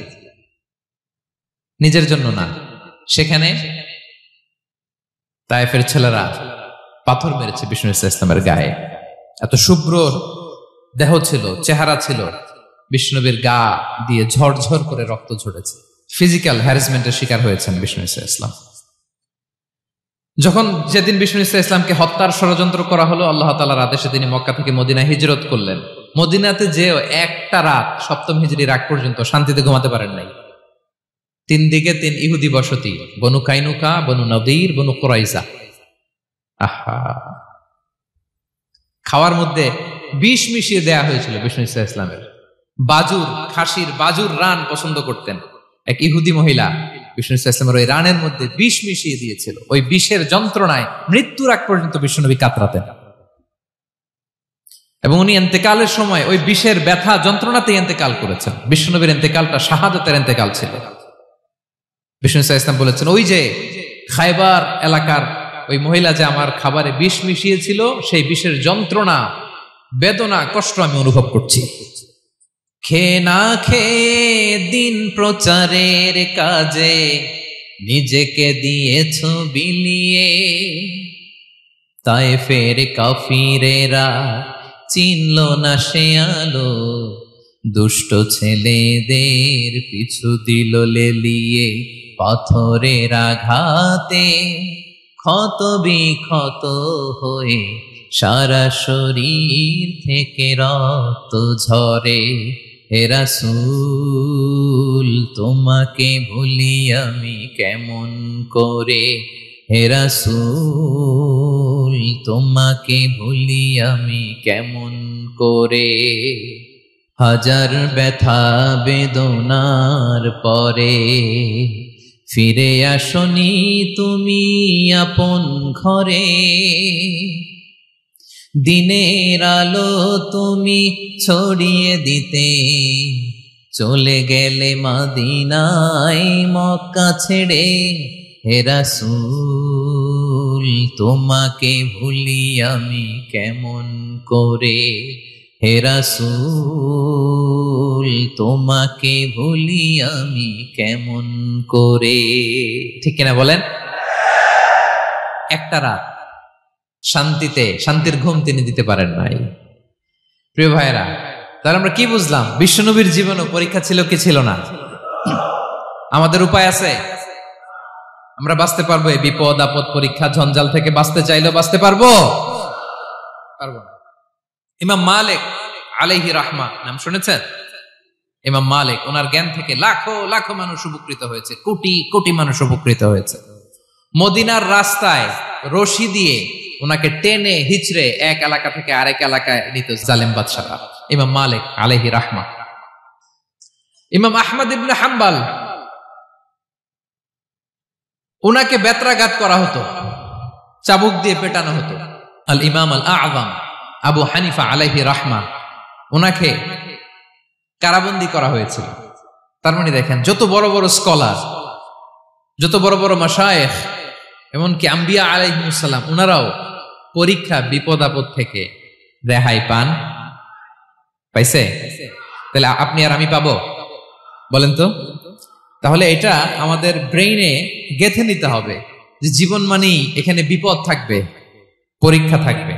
নিজের জন্য না। সেখানে তায়েফের ছেলেরা পাথর মেরেছে বিষ্ণু ইসলামের গায়ে। এত শুভ্র দেহ ছিল, চেহারা ছিল, বিষ্ণুবীর গা দিয়ে ঝরঝর করে রক্ত ঝরেছে। ফিজিক্যাল হ্যারাসমেন্টের শিকার হয়েছেন বিষ্ণু ইসলাম। যখন যেদিন বিষ্ণু ইসলামকে হত্যার ষড়যন্ত্র করা হলো, আল্লাহ তাআলার আদেশে তিনি মক্কা থেকে মদিনায় হিজরত করলেন। মদিনাতে যে একটা রাত, সপ্তম হিজরির আগ পর্যন্ত শান্তিতে ঘুমাতে পারেন নাই। 3 দিকে 3 ইহুদি বসতি, বনু কাইনুকা, বনু নদীর, বনু কুরাইজা। আহা, খাওয়ার মধ্যে বিষ মিশিয়ে দেয়া হয়েছিল বিষ্ণু ইসলামের। বাজুর, খাসির বাজুর রান পছন্দ করতেন। এক ইহুদি মহিলা বিষ্ণু ইসলামের ওই রানের মধ্যে বিষ মিশিয়ে দিয়েছিল। ওই বিষের যন্ত্রণায় মৃত্যুর আগ পর্যন্ত বিশ্বনবী কাতরাতেন, এবং উনি ইন্তেকালের সময় ওই বিষের ব্যথা যন্ত্রণাতে ইন্তেকাল করেছেন। বিশ্বনবীর ইন্তেকালটা শাহাদাতের ইন্তেকাল ছিল। বিষ্ণু ইসলাম বলেছেন, ওই যে খায়বার এলাকার ওই মহিলা যে আমার খাবারে বিষ মিশিয়েছিল, সেই বিষের যন্ত্রণা, বেদনা, কষ্ট আমি অনুভব করছি। খেয়ে না খেয়ে দিন প্রচারের কাজে নিজেকে দিয়েছ বিলিয়ে, তায়েফের কাফিরেরা চিনল না সে আলো, দুষ্ট ছেলেদের পিছু দিল লেলিয়ে, পাথরের আঘাতে ক্ষত বিক্ষত হয়ে সারা শরীর থেকে রক্ত ঝরে। হে রাসূল তোমাকে ভুলি আমি কেমন করে, হে রাসূল তোমাকে ভুলি আমি কেমন করে। হাজার ব্যথা বেদনার পরে ফিরে আসনি তুমি আপন ঘরে, দিনের আলো তুমি ছড়িয়ে দিতে চলে গেলে মদিনায় মক্কা ছেড়ে। হে রাসূল তোমাকে ভুলি আমি কেমন করে, হে রাসূল তোমাকে ভুলি আমি কেমন করে। ঠিক কিনা বলেন? একটা রাত শান্তিতে, শান্তির ঘুম তিনি দিতে পারেন নাই। প্রিয় ভাইরা, তাহলে আমরা কি বুঝলাম? বিশ্বনবীর জীবনও পরীক্ষা ছিল কি ছিল না? আমাদের উপায় আছে? আমরা বাঁচতে পারবো এই বিপদ আপদ পরীক্ষা ঝঞ্ঝাল থেকে? বাঁচতে চাইলেও বাঁচতে পারবো? পারবো না। ইমাম মালিক আলাইহি রাহমা নাম শুনেছেন? ইমাম মালিক, ওনার জ্ঞান থেকে লাখো লাখো মানুষ উপকৃত হয়েছে, কোটি কোটি মানুষ উপকৃত হয়েছে। মদিনার রাস্তায় রশি দিয়ে ওনাকে টেনে হিচড়ে এক এলাকা থেকে আরেক এলাকায় নিত জালেম বাদশারা। ইমাম মালিক আলাইহি রাহমা। ইমাম আহমদ ইবনে হাম্বল, ওনাকে বেত্রাঘাত করা হতো, চাবুক দিয়ে পেটানো হতো। আল ইমাম আল আযম আবু হানিফা আলাইহি রাহমা, ওনাকে কারাবন্দী করা হয়েছিল। তার মানে দেখেন, যত বড় বড় স্কলার, যত বড় বড় মাশায়েখ, এমনকি আম্বিয়া আলাইহিmus সালাম, ওনারাও পরীক্ষা বিপদ আপদ থেকে রেহাই পান। পাইছে? তাহলে আপনি আর আমি পাবো? বলেন তো। তাহলে এটা আমাদের ব্রেইনে গেঁথে নিতে হবে যে জীবন মানেই এখানে বিপদ থাকবে, পরীক্ষা থাকবে,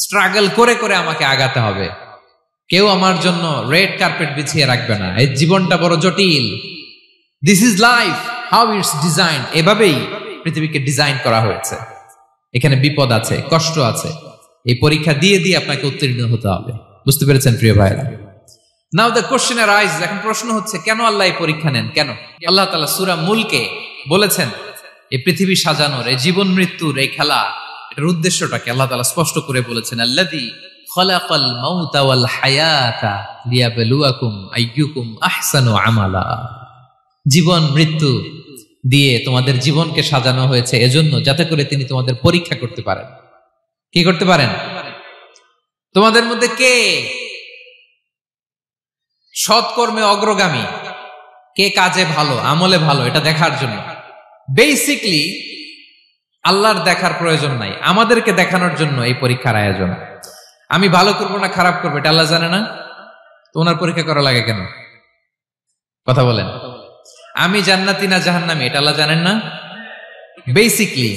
স্ট্রাগল করে করে আমাকে আগাতে হবে। কেউ আমার জন্য রেড কার্পেট বিছিয়ে রাখবে না। এই জীবনটা বড় জটিল। This is life, how it's design. এভাবেই পৃথিবীকে ডিজাইন করা হয়েছে। এখানে বিপদ আছে, কষ্ট আছে। এই পরীক্ষা দিয়ে দিয়ে আপনাকে উত্তীর্ণ হতে হবে। বুঝতে পেরেছেন প্রিয় ভাইরা? নাও দ্য কোশ্চেন আরাইজেস, এখন প্রশ্ন হচ্ছে, কেন আল্লাহ এই পরীক্ষা নেন? কেন? আল্লাহ তাআলা সূরা মুলকে বলেছেন এই পৃথিবী সাজানোর, এই জীবন মৃত্যুর এই খেলা, এটার উদ্দেশ্যটাকে আল্লাহ তাআলা স্পষ্ট করে বলেছেন। আল্লাযী খালাকাল মাউতা ওয়াল হায়াতা লিয়াবলুয়াকুম আইয়ুকুম আহসানু আমালা। জীবন মৃত্যু দিয়ে তোমাদের জীবনকে সাজানো হয়েছে এজন্য, যাতে করে তিনি তোমাদের পরীক্ষা করতে পারেন। কি করতে পারেন? তোমাদের মধ্যে কে সৎকর্মে অগ্রগামী, কে কাজে ভালো, আমলে ভালো, এটা দেখার জন্য। বেসিকলি আল্লাহর দেখার প্রয়োজন নাই, আমাদেরকে দেখানোর জন্য এই পরীক্ষার আয়োজন। আমি ভালো করবো না খারাপ করবো এটা আল্লাহ জানে না? তো ওনার পরীক্ষা করা লাগে কেন? কথা বলেন। আমি জান্নাতি না জাহান্নামী এটা আল্লাহ জানেন না? বেসিকলি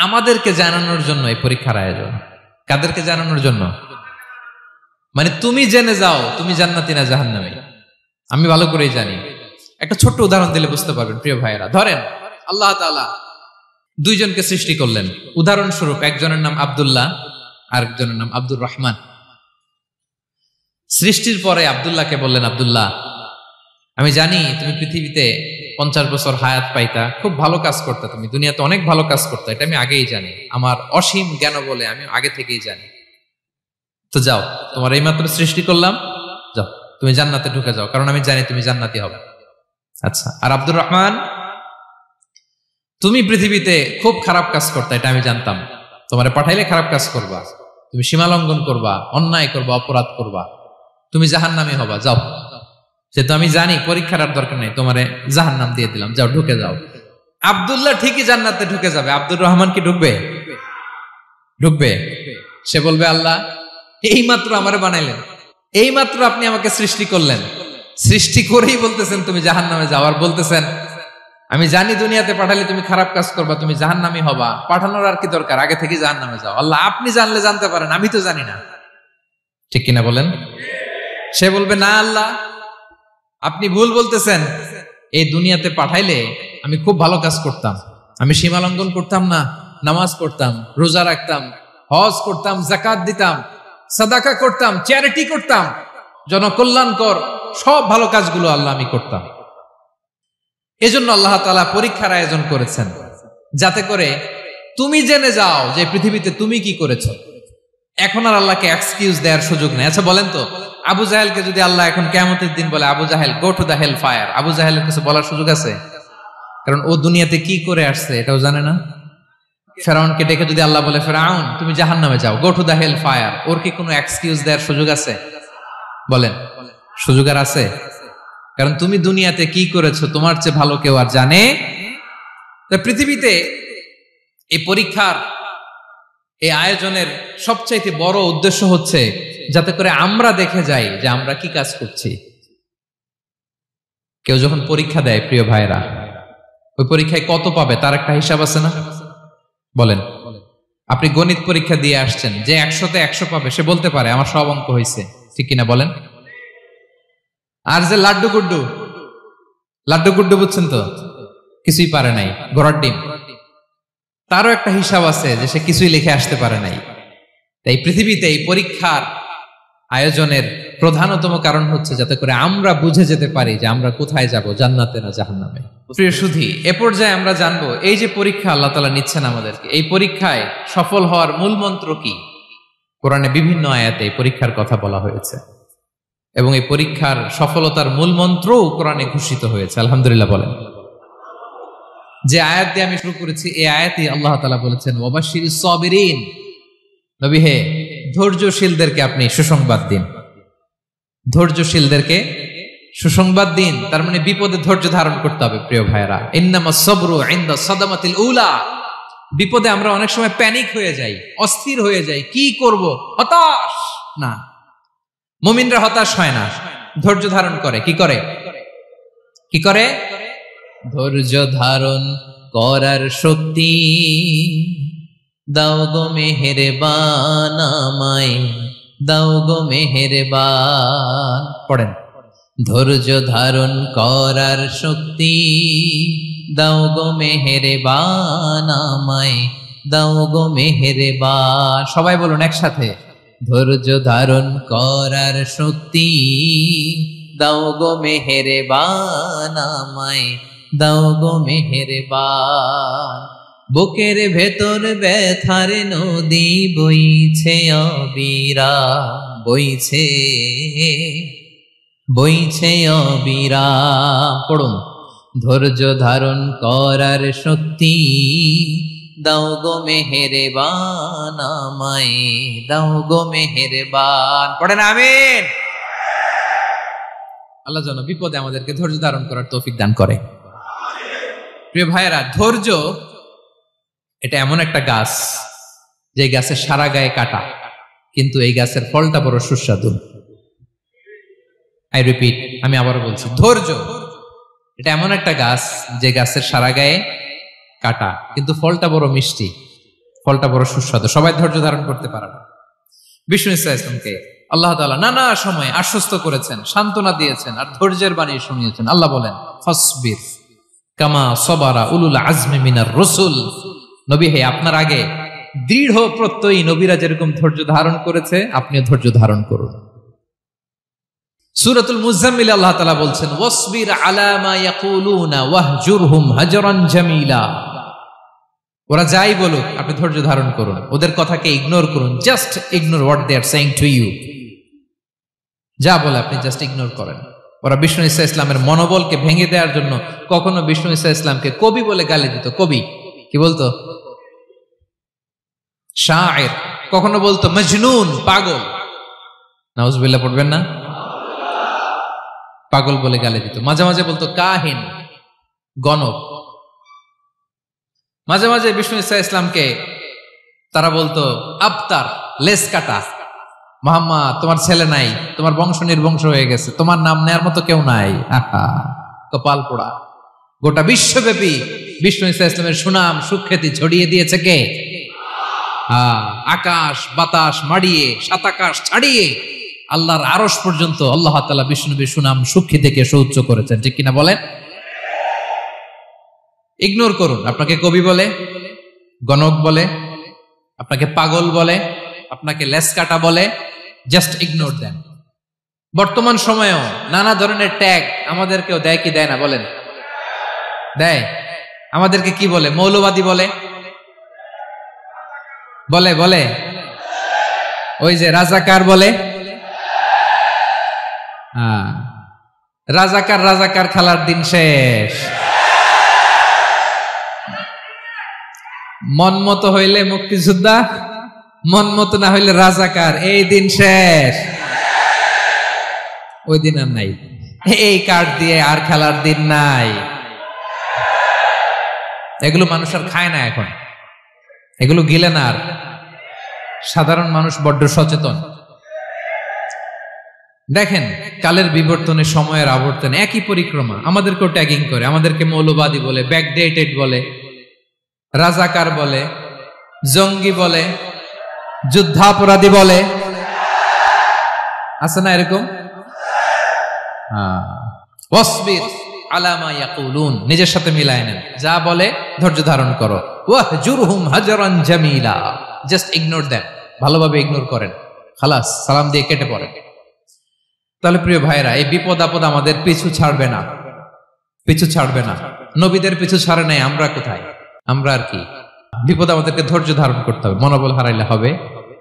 আমাদেরকে জানানোর জন্য এই পরীক্ষার আয়োজন। কাদেরকে জানানোর জন্য? মানে তুমি জেনে যাও তুমি জান্নাতি না জাহান্নামী। আমি ভালো করেই জানি। একটা ছোট্ট উদাহরণ দিলে বুঝতে পারবেন প্রিয় ভাইয়েরা। ধরেন আল্লাহ তাআলা দুইজনকে সৃষ্টি করলেন। উদাহরণস্বরূপ একজনের নাম আব্দুল্লাহ, আরেকজনের নাম আব্দুর রহমান। সৃষ্টির পরে আব্দুল্লাহকে বললেন, আব্দুল্লাহ আমি জানি তুমি পৃথিবীতে 50 বছর হায়াত পাইতা, খুব ভালো কাজ করতে, তুমি দুনিয়াতে অনেক ভালো কাজ করতে, এটা আমি আগেই জানি, আমার অসীম জ্ঞান বলে আমি আগে থেকেই জানি। তো যাও, তোমার এইমাত্র সৃষ্টি করলাম, যাও তুমি জান্নাতে ঢুকে যাও, কারণ আমি জানি তুমি জান্নাতি হবে। আচ্ছা, আর আব্দুর রহমান তুমি পৃথিবীতে খুব খারাপ কাজ করতে, এটা আমি জানতাম, তোমারে পাঠাইলে খারাপ কাজ করবা, তুমি সীমা লঙ্ঘন করবা, অন্যায় করবা, অপরাধ করবা, তুমি জাহান্নামী হবা, যাও। যেহেতু আমি জানি পরীক্ষার আর দরকার নেই, তোমারে জাহান্নাম দিয়ে দিলাম, যাও ঢুকে যাও। আব্দুল্লাহ ঠিকই জান্নাতে ঢুকে যাবে, আব্দুর রহমান কি ঢুকবে? ঢুকবে। সে বলবে, আল্লাহ এইমাত্র আমারে বানাইলেন, এইমাত্র আপনি আমাকে সৃষ্টি করলেন, সৃষ্টি করেই বলতেছেন তুমি জাহান্নামে যাও, আর বলতেছেন আমি জানি দুনিয়াতে পাঠালে তুমি খারাপ কাজ করবা, তুমি জাহান্নামী হবা, পাঠানোর আর কি দরকার, আগে থেকে জাহান্নামে যাও। আল্লাহ আপনি জানলে জানতে পারেন, আমি তো জানি না। ঠিক কিনা বলেন? সে বলবে, না আল্লাহ আপনি ভুল বলতেছেন, এই দুনিয়াতে পাঠাইলে আমি খুব ভালো কাজ করতাম, আমি সীমা লঙ্ঘন করতাম না, নামাজ পড়তাম, রোজা রাখতাম, হজ করতাম, যাকাত দিতাম, সাদাকা করতাম, চ্যারিটি করতাম, জনকল্যাণকর সব ভালো কাজগুলো আল্লাহ আমি করতাম। এজন্য আল্লাহ তাআলা পরীক্ষার আয়োজন করেছেন, যাতে করে তুমি জেনে যাও যে পৃথিবীতে তুমি কি করেছো। এখন আর আল্লাহকে এক্সকিউজ দেওয়ার সুযোগ নেই। আচ্ছা বলেন তো, আবু জাহেলকে যদি আল্লাহ এখন কিয়ামতের দিন বলে, Abu Jahl go to the hell fire, আবু জাহেলের কিছু বলার সুযোগ আছে? কারণ ও দুনিয়াতে কি করে আসছে এটাও জানে না। ফেরাউনকে ডেকে যদি আল্লাহ বলে, ফেরাউন তুমি জাহান্নামে যাও, go to the hell fire, ওর কি কোনো এক্সকিউজ দেওয়ার সুযোগ আছে? বলেন, সুযোগ আর আছে? কারণ তুমি দুনিয়াতে কি করেছো তোমার চেয়ে ভালো কেউ আর জানে? পৃথিবীতে এই পরীক্ষার এই আয়োজনের সবচাইতে বড় উদ্দেশ্য হচ্ছে যাতে করে আমরা দেখে যাই যে আমরা কি কাজ করছি। কেউ যখন পরীক্ষা দেয় প্রিয় ভাইরা, ওই পরীক্ষায় কত পাবে তার একটা হিসাব আছে না? বলেন, আপনি গণিত পরীক্ষা দিয়ে আসছেন, যে 100তে 100 পাবে সে বলতে পারে আমার সব অঙ্ক হয়েছে, ঠিক কিনা বলেন? আর যে লাড্ডু গুড্ডু বুঝছেন তো, কিছুই পারে নাই, ঘোড়ার ডিম, তারও একটা হিসাব আছে যে সে কিছুই লিখে আসতে পারে নাই। তাই পৃথিবীতে এই পরীক্ষার আয়োজনের প্রধানতম কারণ হচ্ছে যাতে করে আমরা বুঝে যেতে পারি যে আমরা কোথায় যাব, জান্নাতে না জাহান্নামে। প্রিয় সুধী, এ পর্যায়ে আমরা জানবো এই যে পরীক্ষা আল্লাহ তাআলা নিচ্ছেন আমাদেরকে, এই পরীক্ষায় সফল হওয়ার মূল মন্ত্র কি। কোরআনে বিভিন্ন আয়াতে এই পরীক্ষার কথা বলা হয়েছে এবং এই পরীক্ষার সফলতার মূল মন্ত্রও কোরআনে ঘোষিত হয়েছে। আলহামদুলিল্লাহ বলেন। যে আয়াত দিয়ে আমি শুরু করেছি, এই আয়াতে আল্লাহ তাআলা বলেছেন, ওয়াবাশশিরিস সাবিরিন, নবী হে ধৈর্যশীলদেরকে আপনি সুসংবাদ দিন, ধৈর্যশীলদেরকে সুসংবাদ দিন। তার মানে বিপদে ধৈর্য ধারণ করতে হবে প্রিয় ভাইরা। ইন্নামাস সাবরু ইনদা সাদামাতিল উলা। বিপদে আমরা অনেক সময় প্যানিক হয়ে যাই, অস্থির হয়ে যাই, কি করব, হতাশ না। মুমিনরা হতাশ হয় না, ধৈর্য ধারণ করে। কি করে? কি করে? ধৈর্য ধারণ করার শক্তি দাও গো মেহেরবান আমায়, দাও গো মেহেরবান। পড়েন, ধৈর্য ধারণ করার শক্তি দাও গো মেহেরবান আমায়, দাও গো মেহেরবান। সবাই বলুন একসাথে, ধৈর্য ধারণ করার শক্তি দাও গো মেহেরবান আমায়, দাও গো মেহেরবান। বুকের ভেতর ব্যথার নদী বইছে অবিরাম, বইছে বইছে অবিরাম। পড়ুন, ধৈর্য ধারণ করার শক্তি দাও গো মেহেরবান আমায়, দাও গো মেহেরবান। পড়েন আমিন। আল্লাহ যেন বিপদে আমাদেরকে ধৈর্য ধারণ করার তৌফিক দান করে। প্রিয় ভাইয়েরা, ধৈর্য এটা এমন একটা গাছ যে গাছের সারা গায়ে কাটা, কিন্তু এই গাছের ফলটা বড় সুস্বাদু। আই রিপিট, আমি আবারও বলছি, ধৈর্য এটা এমন একটা গাছ যে গাছের সারা গায়ে কাটা, কিন্তু ফলটা বড় মিষ্টি, ফলটা বড় সুস্বাদু। সবাই ধৈর্য ধারণ করতে পারে না। বিষ্ণু ইসলামকে আল্লাহ তাআলা নানা সময় আশ্বস্ত করেছেন, সান্ত্বনা দিয়েছেন, আর ধৈর্যের বাণী শুনিয়েছেন। আল্লাহ বলেন, ফাসবির কামা সবারা উলুল আজমি মিনার রাসূল। নবী হে, আপনার আগে দৃঢ় প্রত্যয়ী নবীরা যেরকম ধৈর্য ধারণ করেছে, আপনিও ধৈর্য ধারণ করুন। সূরাতুল মুজাম্মিল আল্লাহ তাআলা বলছেন, ওয়াসবির আলা মা ইয়াকুলুনা ওয়াহজুরহুম হাজরান জামিলা। ওরা যাই বলুক, আপনি ধৈর্য ধারণ করুন, ওদের কথাকে ইগনোর করুন। Just ignore what they are saying to you. যা বলে আপনি জাস্ট ইগনোর করেন। ওরা বিষ্ণু ঈসা ইসলামের মনোবলকে ভেঙে দেওয়ার জন্য কখনো বিষ্ণু ঈসা ইসলামকে কবি বলে গালি দিত। কবি কি বলতো? শায়ের। কখনো বলতো মজনুন, পাগল। নাউজুবিল্লাহ পড়বেন না? পাগল বলে গালি দিত। মাঝে মাঝে বলতো কাহিন, গণক। মাঝে মাঝে বিষ্ণু ঈসা ইসলামকে তারা বলতো আবতার, লেস কাটা। মুহাম্মদ, তোমার ছেলে নাই, তোমার বংশ নির্বংশ হয়ে গেছে, তোমার নাম নেয়ার মতো কেউ নাই। আহা, কপাল পোড়া। গোটা বিশ্বব্যাপী বিষ্ণু ঈসা ইসলামের সুনাম সুখ্যাতি ছড়িয়ে দিয়েছে কে? আকাশ বাতাস মাড়িয়ে, সাত আকাশ ছাড়িয়ে আল্লাহর আরশ পর্যন্ত আল্লাহ তাআলা বিষ্ণুনবীর সুনাম সুখ্যাতিকে সুউচ্চ করেছেন। ঠিক কিনা বলেন? ইগনোর করুন। আপনাকে কবি বলে, গণক বলে, আপনাকে পাগল বলে, আপনাকে লেস কাটা বলে, জাস্ট ইগনোর দেন। বর্তমান সময়েও নানা ধরনের ট্যাগ আমাদেরকেও দেয় কি দেয় না বলেন? দেয়। আমাদেরকে কি বলে? মৌলবাদী বলে, বলে বলে ওই যে রাজাকার বলে। রাজাকার রাজাকার খেলার দিন শেষ। মন মতো হইলে মুক্তিযোদ্ধা, মন মতো না হইলে রাজাকার, এই দিন শেষ। ওই দিন আর নাই। এই কার্ড দিয়ে আর খেলার দিন নাই। এগুলো মানুষ আর খায় না এখন, এগুলো গিলে না আর। সাধারণ মানুষ বড্ড সচেতন। দেখেন, কালের বিবর্তনে, সময়ের আবর্তনে একই পরিক্রমা আমাদেরকেও ট্যাগিং করে। আমাদেরকে মৌলবাদী বলে, ব্যাকডেটেড বলে, রাজাকার বলে, জঙ্গি বলে, যুদ্ধাপরাধী বলে। আছে না এরকম? ওয়াসবির আলা মা ইয়াকুলুন, নিজের সাথে মিলায় নেন। যা বলে ধৈর্য ধারণ করো। ওয়াহজুরহুম হাজরান জামিলা, জাস্ট ইগনোর দেন, ভালোভাবে ইগনোর করেন, খালাস, সালাম দিয়ে কেটে পড়েন। তাহলে প্রিয় ভাইরা, এই বিপদ আপদ আমাদের পিছু ছাড়বে না, পিছু ছাড়বে না। নবীদের পিছু ছাড়ে নাই, আমরা কোথায়? আমরা আর কি? বিপদ আমাদেরকে ধৈর্য ধারণ করতে হবে, মনোবল হারাইলে হবে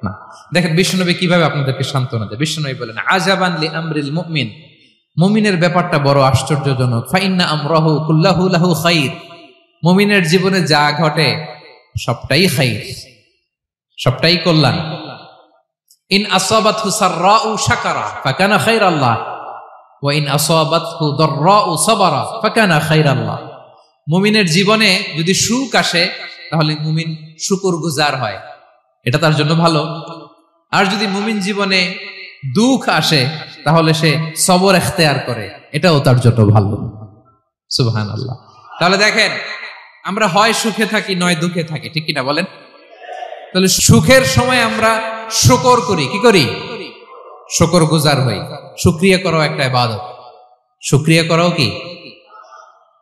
না। দেখেন বিশ্বনবী কিভাবে আপনাদেরকে সান্ত্বনা দেয়। বিশ্বনবী বলেন, আজাবান লি আমরিল মুমিন, মুমিনের ব্যাপারটা বড় আশ্চর্যজনক। ফাইন্না আমরাহু কুল্লাহু লাহু খাইর, মুমিনের জীবনে যা ঘটে সবটাই খাইর, সবটাই কল্যাণ। ইন আসাবাতহু সাররাউ শাকারা ফাকানা খাইরাল্লাহ ওয়া ইন আসাবাতহু দাররাউ সাবারা ফাকানা খাইরাল্লাহ। মুমিনের জীবনে যদি সুখ আসে তাহলে মুমিন শুকরগুজার হয়, এটা তার জন্য ভালো। আর যদি মুমিন জীবনে দুঃখ আসে তাহলে সে সবর ইখতিয়ার করে, এটাও তার জন্য ভালো। সুবহানাল্লাহ। তাহলে দেখেন, আমরা হয় সুখে থাকি নয় দুঃখে থাকি, ঠিক কিনা বলেন? তাহলে সুখের সময় আমরা শুকর করি, কি করি? শুকরগুজার হই। শুকরিয়া করাও একটা ইবাদত, শুকরিয়া করাও কি?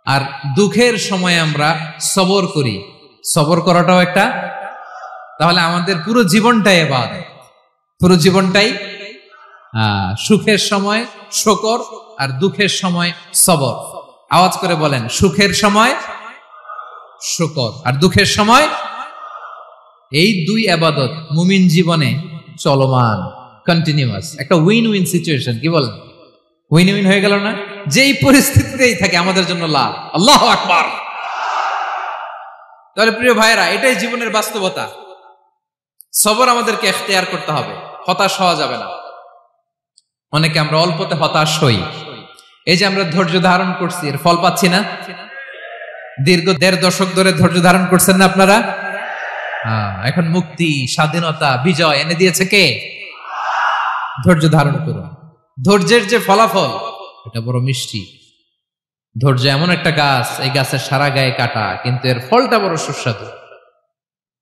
আর দুঃখের সময় আমরা সবর করি, সবর করাটাও একটা। তাহলে আমাদের পুরো জীবনটাই ইবাদত, পুরো জীবনটাই। সুখের সময় শুকর আর দুঃখের সময় সবর। আওয়াজ করে বলেন, সুখের সময় শুকর আর দুঃখের সময়। এই দুই ইবাদত মুমিন জীবনে চলমান, কন্টিনিউয়াস, একটা উইন উইন সিচুয়েশন। কি বলেন? উইন উইন হয়ে গেল না? যেই পরিস্থিতিতেই থাকে আমাদের জন্য লাভ। আল্লাহু আকবার। তাহলে প্রিয় ভাইরা, এটাই জীবনের বাস্তবতা। সবর আমাদেরকে ইখতিয়ার করতে হবে, হতাশ হওয়া যাবে না। অনেকে আমরা অল্পতে হতাশ হই, এই যে আমরা ধৈর্য ধারণ করছি, এর ফল পাচ্ছি না? দীর্ঘ 1.5 দশক ধরে ধৈর্য ধারণ করছেন না আপনারা? এখন মুক্তি, স্বাধীনতা, বিজয় এনে দিয়েছে কে? ধৈর্য ধারণ করুন। ধৈর্যের যে ফলাফল, এটা বড় মিষ্টি। ধৈর্য এমন একটা গাছ, এই গাছের সারা গায়ে কাটা, কিন্তু এর ফলটা বড় সুস্বাদু,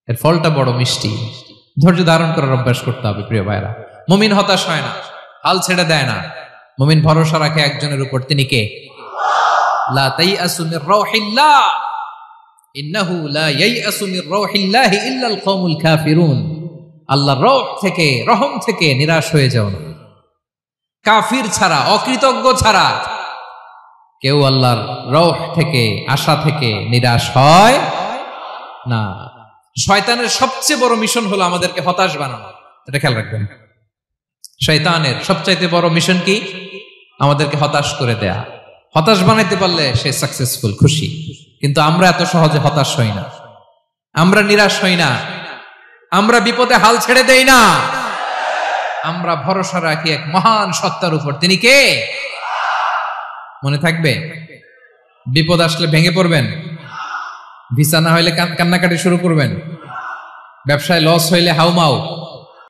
এর ফলটা বড় মিষ্টি। ধৈর্য ধারণ করার অভ্যাস করতে হবে প্রিয় ভাইরা। মুমিন হতাশ হয় না, হাল ছেড়ে দেয় না। মুমিন ভরসা রাখে একজনের উপর, তিনি কে? লা তাইআসু মির রাউহিল্লাহ ইন্নাহু লা ইয়াইআসু মির রাউহিল্লাহি ইল্লাল কওমুল কাফিরুন। আল্লাহর রহ থেকে, রহম থেকে নিরাশ হয়ে যাও না। কাফির ছাড়া, অকৃতজ্ঞ ছাড়া কেউ আল্লাহর রহ থেকে, আশা থেকে নিরাশ হয় না। শয়তানের সবচেয়ে বড় মিশন হলো আমাদেরকে হতাশ বানানো। এটা খেয়াল রাখবেন। শয়তানের সবচাইতে বড় মিশন কি? আমাদেরকে হতাশ করে দেয়া। হতাশ বানাইতে পারলে সে সাকসেসফুল, খুশি। কিন্তু আমরা এত সহজে হতাশ হই না, আমরা নিরাশ হই না, আমরা বিপদে হাল ছেড়ে দেই না। আমরা ভরসা রাখি এক মহান সত্তার উপর, তিনি কে? মনে থাকবে? বিপদ আসলে ভেঙে পড়বেন, ভিসা না হইলে কান্নাকাটি শুরু করবেন, ব্যবসায় লস হইলে হাউমাউ,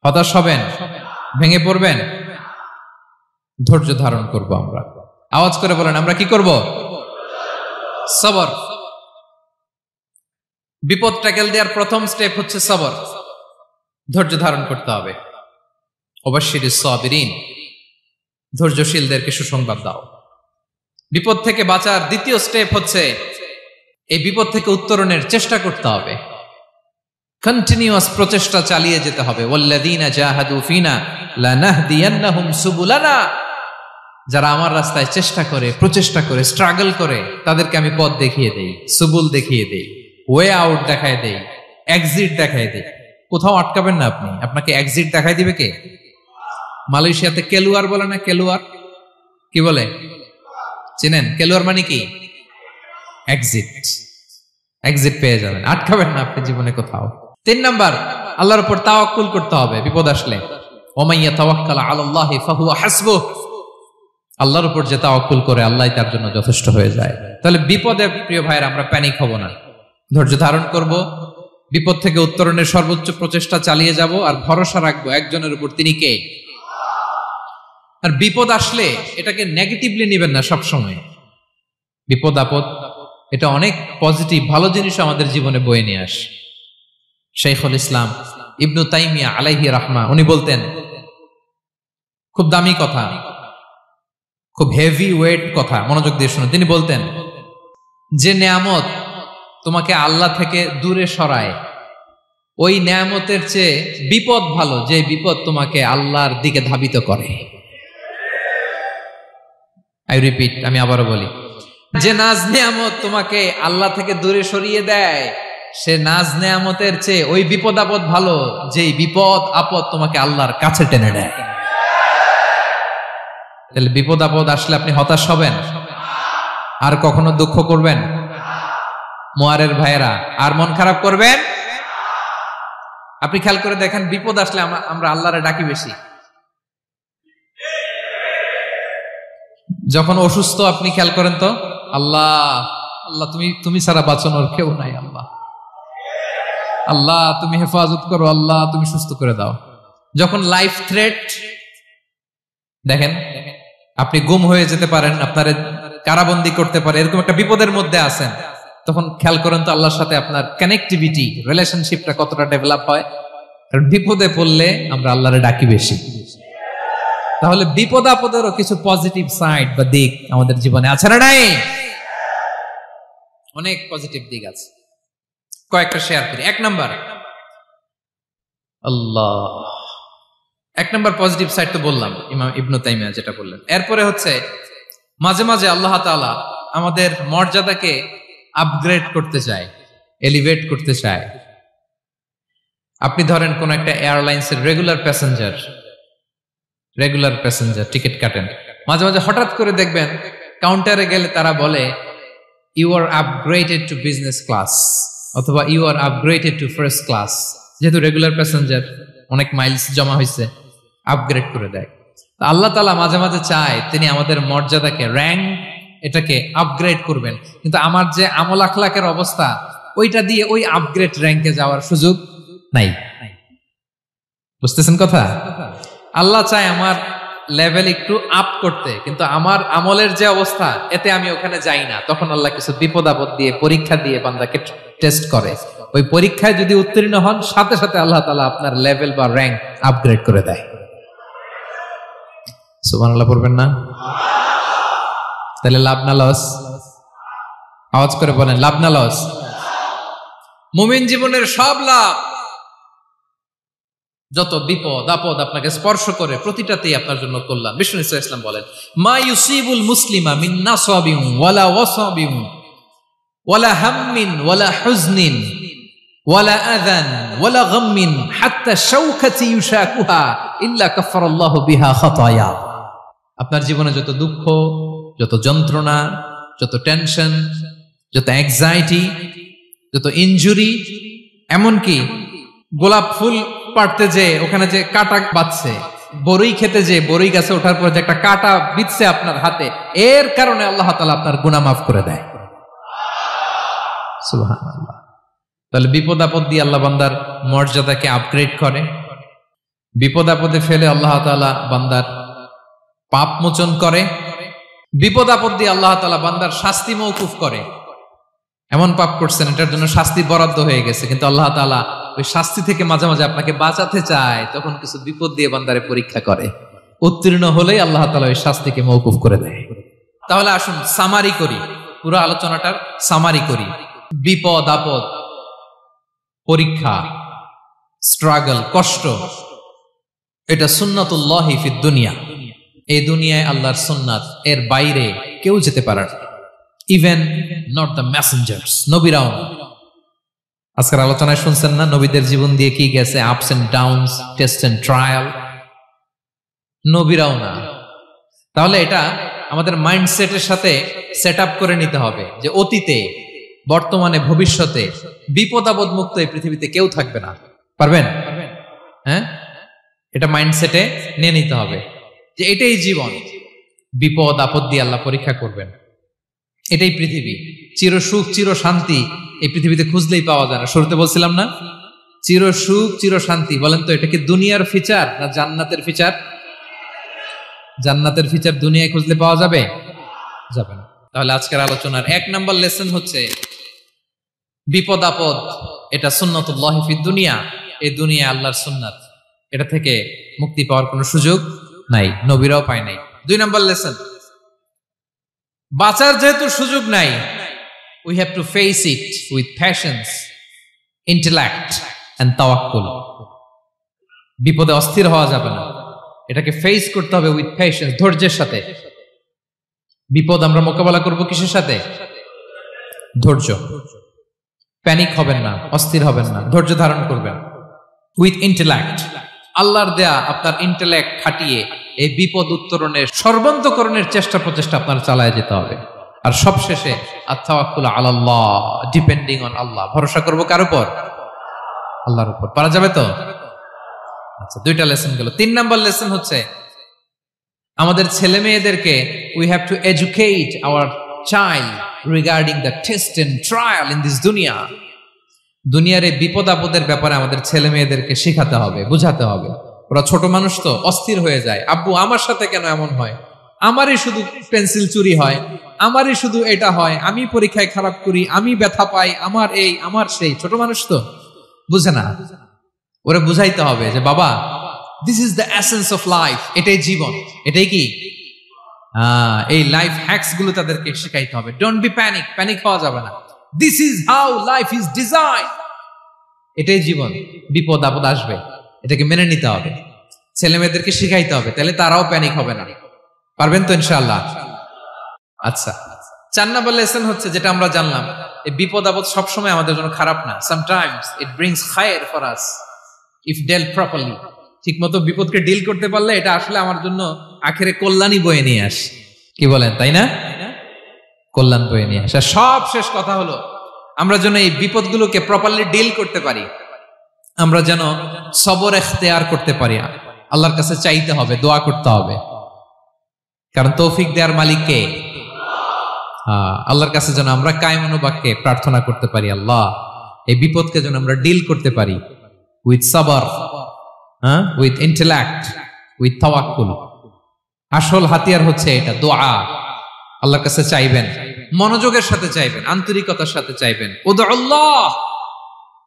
হতাশ হবেন, ভেঙে পড়বেন। ধৈর্য ধারণ করব আমরা। আওয়াজ করে বলেন, আমরা কি করব? সবর। বিপদ ট্যাকেল দেওয়ার প্রথম স্টেপ হচ্ছে সবর। ধৈর্য ধারণ করতে হবে। অবশ্যই সাবিরিন, ধৈর্যশীলদেরকে সুসংবাদ দাও। বিপদ থেকে বাঁচার দ্বিতীয় স্টেপ হচ্ছে এই বিপদ থেকে উত্তরণের চেষ্টা করতে হবে। কন্টিনিউয়াস প্রচেষ্টা চালিয়ে যেতে হবে। ওয়াল্লাযীনা জাহাদু ফিনা লানাহদিয়ান্নাহুম সুবুলানা। যারা আমার রাস্তায় চেষ্টা করে, প্রচেষ্টা করে, স্ট্রাগল করে, তাদেরকে আমি পথ দেখিয়ে দেই, সুবুল দেখিয়ে দেই, ওয়ে আউট দেখায় দেই, এক্সিট দেখায় দেই। কোথাও আটকাবেন না আপনি, আপনাকে এক্সিট দেখায় দিবে কে? মালয়েশিয়াতে কেলুয়ার বলে না? কেলুয়ার কি বলে চিনেন? কেলুয়ার মানে কি? এক্সিট। এক্সিট পেয়ে যাবেন, আটকাবেন না আপনি জীবনে কোথাও। 3 নাম্বার, আল্লাহর উপর তাওয়াক্কুল করতে হবে বিপদ আসলে। ওমাইয়া তাওয়াক্কাল আলাল্লাহি ফাহুয়া হাসবুহ। আল্লাহর উপর যে তাওয়াক্কুল করে, আল্লাহই তার জন্য যথেষ্ট হয়ে যায়। তাহলে বিপদে প্রিয় ভাইরা আমরা প্যানিক হব না, ধৈর্য ধারণ করব, বিপদ থেকে উত্তরণের সর্বোচ্চ প্রচেষ্টা চালিয়ে যাব, আর ভরসা রাখবো একজনের উপর, তিনি কে? আর বিপদ আসলে এটাকে নেগেটিভলি নেবেন না সবসময়। বিপদ আপদ এটা অনেক পজিটিভ, ভালো জিনিস আমাদের জীবনে বয়ে নিয়ে আসে। শাইখুল ইসলাম ইবনু তাইমিয়া আলাইহি রাহমা, উনি বলতেন, খুব দামি কথা, খুব হেভি ওয়েট কথা, মনোযোগ দিয়ে শুনুন। তিনি বলতেন, যে নেয়ামত তোমাকে আল্লাহ থেকে দূরে সরায়, ওই নেয়ামতের চেয়ে বিপদ ভালো, যে বিপদ তোমাকে আল্লাহর দিকে ধাবিত করে। আই রিপিট, আমি আবারও বলি, যে নাজ নেয়ামত তোমাকে আল্লাহ থেকে দূরে সরিয়ে দেয়, সে নাজ নেয়ামতের চেয়ে ওই বিপদ আপদ ভালো, যেই বিপদ আপদ তোমাকে আল্লাহর কাছে টেনে নেয়। তাহলে বিপদ আপদ আসলে আপনি হতাশ হবেন? আর কখনো দুঃখ করবেন? মোয়ারের ভাইয়েরা, আর মন খারাপ করবেন? আপনি খেয়াল করে দেখেন, বিপদ আসলে আমরা আল্লাহরে ডাকি বেশি। যখন অসুস্থ আপনি খেয়াল করেন তো, আল্লাহ আল্লাহ তুমি ছাড়া বাঁচানোর কেউ নাই, আল্লাহ আল্লাহ তুমি হেফাজত করো, আল্লাহ তুমি সুস্থ করে দাও। যখন লাইফ থ্রেট, দেখেন আপনি গুম হয়ে যেতে পারেন, আপনার কারাবন্দী করতে পারে, এরকম একটা বিপদের মধ্যে আছেন, তখন খেয়াল করেন তো আল্লাহর সাথে আপনার কানেক্টিভিটি, রিলেশনশিপটা কতটা ডেভেলপ হয়। কারণ বিপদে পড়লে আমরা আল্লাহরে ডাকি বেশি। তাহলে বিপদ আপদেরও কিছু পজিটিভ সাইড বা দিক আমাদের জীবনে আছে না নাই? অনেক পজিটিভ দিক আছে, কয়েকটা শেয়ার করি। 1 নাম্বার, আল্লাহ 1 নাম্বার পজিটিভ সাইড তো বললাম, ইমাম ইবনু তাইমিয়া যেটা বললেন। এরপরে হচ্ছে মাঝে মাঝে আল্লাহ তাআলা আমাদের মর্যাদাকে আপগ্রেড করতে চায়, এলিভেট করতে চায়। আপনি ধরেন কোন একটা এয়ারলাইন্সের রেগুলার প্যাসেঞ্জার টিকিট কাটেন, মাঝে মাঝে হঠাৎ করে দেখবেন কাউন্টারে গেলে তারা বলে, you are upgraded to business class, অথবা you are upgraded to first class. যেহেতু রেগুলার প্যাসেঞ্জার, অনেক মাইলস জমা হয়েছে, আপগ্রেড করে দেয়। আল্লাহ তাআলা মাঝে মাঝে চায় তিনি আমাদের মর্যাদাকে, র্যাঙ্ক এটাকে আপগ্রেড করবেন, কিন্তু আমার যে আমল আখলাকের অবস্থা ওইটা দিয়ে ওই আপগ্রেড র্যাঙ্কে যাওয়ার সুযোগ নাই। বুঝতেছেন কথা? আল্লাহ চায় আমার লেভেল একটু আপ করতে, কিন্তু আমার আমলের যে অবস্থা এতে আমি ওখানে যাই না। তখন আল্লাহ কিছু বিপদ আপদ দিয়ে, পরীক্ষা দিয়ে বান্দাকে টেস্ট করে। ওই পরীক্ষায় যদি উত্তীর্ণ হন, সাথে সাথে আল্লাহ তাআলা আপনার লেভেল বা র্যাঙ্ক আপগ্রেড করে দেয়। সুবহানাল্লাহ পড়বেন না? তাহলে লাভ না লস? আওয়াজ করে বলেন, লাভ না লস? মুমিন জীবনের সব লাভ। যত বিপদ আপদ আপনাকে স্পর্শ করে প্রতিটাতেই আপনার জন্য কল্যাণ। বিষ্ণু ইসলাম বলেন, মা ইউসিবুল মুসলিমা মিন নাসাবিন ওয়ালা ওয়াসাবিন ওয়ালা হাম্মিন ওয়ালা হুজনিন ওয়ালা আযান ওয়ালা গাম্মিন হাত্তা শাওকাতি ইউশাকুহা ইল্লা কাফারাল্লাহু বিহা খাতায়া। আপনার জীবনে যত দুঃখ, যত যন্ত্রণা, যত টেনশন, যত অ্যাংজাইটি, যত ইনজুরি, এমনকি গোলাপ ফুল পাড়তে যে ওখানে যে কাটা বাঁধছে, বরই খেতে যে বরই গাছে ওঠার পর যে একটা কাটা বিঁধছে আপনার হাতে, এর কারণে আল্লাহ তাআলা আপনার গুনাহ মাফ করে দেয়। সুবহানাল্লাহ। তাহলে বিপদ আপদ দিয়ে আল্লাহ বান্দার মর্যাদাকে আপগ্রেড করে। বিপদ আপদে ফেলে আল্লাহ তাআলা বান্দার পাপ মোচন করে। বিপদ আপদ দিয়ে আল্লাহ তাআলা বান্দার শাস্তি মওকুফ করে। এমন পাপ করছেন এটার জন্য শাস্তি বরাদ্দ হয়ে গেছে, কিন্তু আল্লাহ তাআলা ওই শাস্তি থেকে মাঝে মাঝে আপনাকে বাঁচাতে চায়, তখন কিছু বিপদ দিয়ে বান্দারে পরীক্ষা করে। উত্তীর্ণ হলেই আল্লাহ তাআলা ওই শাস্তিকে মওকুফ করে দেয়। তাহলে আসুন সামারি করি, পুরো আলোচনাটার সামারি করি। বিপদ আপদ, পরীক্ষা, স্ট্রাগল, কষ্ট, এটা সুন্নাতুল্লাহি ফিদ দুনিয়া। এই দুনিয়ায় আল্লাহর সুন্নাত, এর বাইরে কেউ যেতে পারে না। ইভেন নট দ্য মেসেঞ্জার্স, নবীরাও না। আজকের আলোচনায় শুনছেন না নবীদের জীবন দিয়ে কি গেছে, ups and downs, test and trial. নবীরাও না। তাহলে এটা আমাদের মাইন্ডসেটের সাথে সেট আপ করে নিতে হবে যে অতীতে, বর্তমানে, ভবিষ্যতে বিপদ আপদ মুক্ত এই পৃথিবীতে কেউ থাকবে না। পারবেন? হ্যাঁ, এটা মাইন্ডসেটে নিয়ে নিতে হবে যে এটাই জীবন। বিপদ আপদ দিয়ে আল্লাহ পরীক্ষা করবেন। এটাই পৃথিবী। চির সুখ চির শান্তি এই পৃথিবীতে খুঁজলেই পাওয়া যায় না। শুরুতে বলছিলাম না, চির সুখ চির শান্তি। বলেন তো এটা কি দুনিয়ার ফিচার না জান্নাতের ফিচার? জান্নাতের ফিচার দুনিয়ায় খুঁজলে পাওয়া যাবে? যাবে না। তাহলে আজকের আলোচনার 1 নম্বর লেসন হচ্ছে বিপদ আপদ এটা সুন্নাতুল্লাহি ফিদ দুনিয়া। এই দুনিয়া আল্লাহর সুন্নাত, এটা থেকে মুক্তি পাওয়ার কোনো সুযোগ নাই, নবীরাও পায় নাই। 2 নম্বর লেসন, বাঁচার যেহেতু সুযোগ নাই, we have to face it with patience, intellect and tawakkul. বিপদে অস্থির হওয়া যাবে না, এটাকে ফেস করতে হবে উইথ পেশেন্স, ধৈর্যের সাথে। বিপদ আমরা মোকাবেলা করব কিসের সাথে? ধৈর্য। প্যানিক হবেন না, অস্থির হবেন না, ধৈর্য ধারণ করবেন উইথ ইন্টেলেক্ট। আল্লাহর দেয়া আপনার ইন্টেলেক্ট খাটিয়ে এই বিপদ উত্তরণের সর্বান্তকরণের চেষ্টা প্রচেষ্টা আপনার চালায় যেতে হবে। আর সবশেষে আত-তাওয়াক্কুল আলাল্লাহ, ডিপেন্ডিং অন আল্লাহ, ভরসা করব কার উপর? আল্লাহর উপর। পারা যাবে তো? আচ্ছা, 2টা লেসন গেল। 3 নাম্বার লেসন হচ্ছে আমাদের ছেলে মেয়েদেরকে we have to educate our child regarding the test and trial in this দুনিয়া। দুনিয়ার এই বিপদ আপদের ব্যাপারে আমাদের ছেলে মেয়েদেরকে শেখাতে হবে, বুঝাতে হবে। ওরা ছোট মানুষ তো অস্থির হয়ে যায়, আব্বু আমার সাথে কেন এমন হয়, আমারই শুধু পেন্সিল চুরি হয়, আমারই শুধু এটা হয়, আমি পরীক্ষায় খারাপ করি, আমি ব্যথা পাই, আমার এই আমার সেই। ছোট মানুষ তো বুঝে না। ওরা বুঝাইতে হবে যে বাবা, this is the essence of life, এটাই জীবন। এটাই কি এই লাইফ হ্যাকস গুলো তাদেরকে শেখাইতে হবে। ডোন্ট বি প্যানিক, প্যানিক হওয়া যাবে না। This is how life is design, এটাই জীবন। বিপদ আপদ আসবে, এটাকে মেনে নিতে হবে, ছেলে মেয়েদেরকে শিখাইতে হবে, তাহলে তারাও প্যানিক হবে না। পারবেন তো ইনশাআল্লাহ? আচ্ছা, 4 নম্বর লেসন হচ্ছে যেটা আমরা জানলাম, এই বিপদ আপদ সবসময় আমাদের জন্য খারাপ না। সামটাইমস ইট ব্রিংস খায়ের for us if dealt properly. ঠিক মতো বিপদকে ডিল করতে পারলে এটা আসলে আমার জন্য আখেরে কল্যাণই বয়ে নিয়ে আসে। কি বলেন, তাই না? কল্যাণ বয়ে নিয়ে আসে। সব শেষ কথা হলো আমরা যেন এই বিপদগুলোকে প্রপারলি ডিল করতে পারি, আমরা যেন সবর এখতিয়ার করতে পারি, আল্লাহর কাছে চাইতে হবে, দোয়া করতে হবে, কারণ তৌফিক দেওয়ার মালিক কে? আল্লাহর কাছে যেন আমরা কায়মনোবাক্যে প্রার্থনা করতে পারি, আল্লাহ এই বিপদকে যেন আমরা ডিল করতে পারি উইথ সাবার, উইথ ইন্টেলেক্ট, উইথ তাওয়াক্কুল। আসল হাতিয়ার হচ্ছে এটা, দোয়া। আল্লাহর কাছে চাইবেন, মনোযোগের সাথে চাইবেন, আন্তরিকতার সাথে চাইবেন। উদউল্লাহ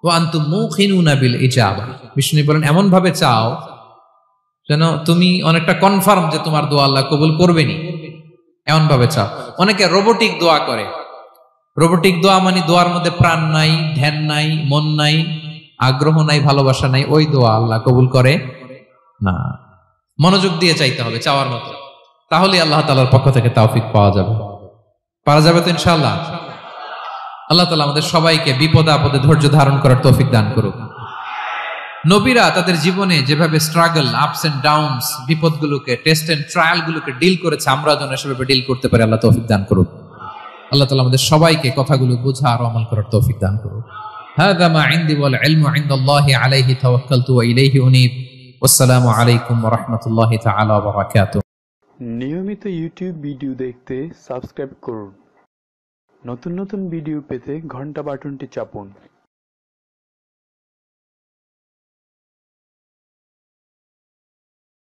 ওয়া আনতুম মুকিনুনা বিল ইজাবা। বিষ্ণু বলেন এমন ভাবে চাও যেন তুমি অনেকটা কনফার্ম যে তোমার দোয়া আল্লাহ কবুল করবেনই, এমন ভাবে চাও। অনেকে রোবোটিক দোয়া করে। রোবোটিক দোয়া মানে দোয়ার মধ্যে প্রাণ নাই, ধ্যান নাই, মন নাই, আগ্রহ নাই, ভালোবাসা নাই, ওই দোয়া আল্লাহ কবুল করে না। মনোযোগ দিয়ে চাইতে হবে চাওয়ার মতো, তাহলে আল্লাহ তাআলার পক্ষ থেকে তৌফিক পাওয়া যাবে। পারা যাবে তো ইনশাআল্লাহ। আল্লাহ তাআলা আমাদের সবাইকে বিপদে আপদে ধৈর্য ধারণ করার তৌফিক দান করুক। নবীরা তাদের জীবনে যেভাবে স্ট্রাগল, আপস এন্ড ডাউনস, বিপদগুলোকে, টেস্ট এন্ড ট্রায়াল গুলোকে ডিল করেছে, আমরা যেন সেভাবে ডিল করতে পারি, আল্লাহ তৌফিক দান করুক। আল্লাহ তাআলা আমাদের সবাইকে কথাগুলো বোঝা আর আমল করার তৌফিক দান করুক। হাযা মা ইনদি ওয়াল ইলমু ইনদাল্লাহি আলাইহি তাওয়াক্কালতু ওয়া ইলাইহি উনীব। আসসালামু আলাইকুম ওয়া রাহমাতুল্লাহি তাআলা ওয়া বারাকাতুহু। নিয়মিত ইউটিউব ভিডিও দেখতে সাবস্ক্রাইব করুন। নতুন নতুন ভিডিও পেতে ঘন্টা বাটনটি চাপুন।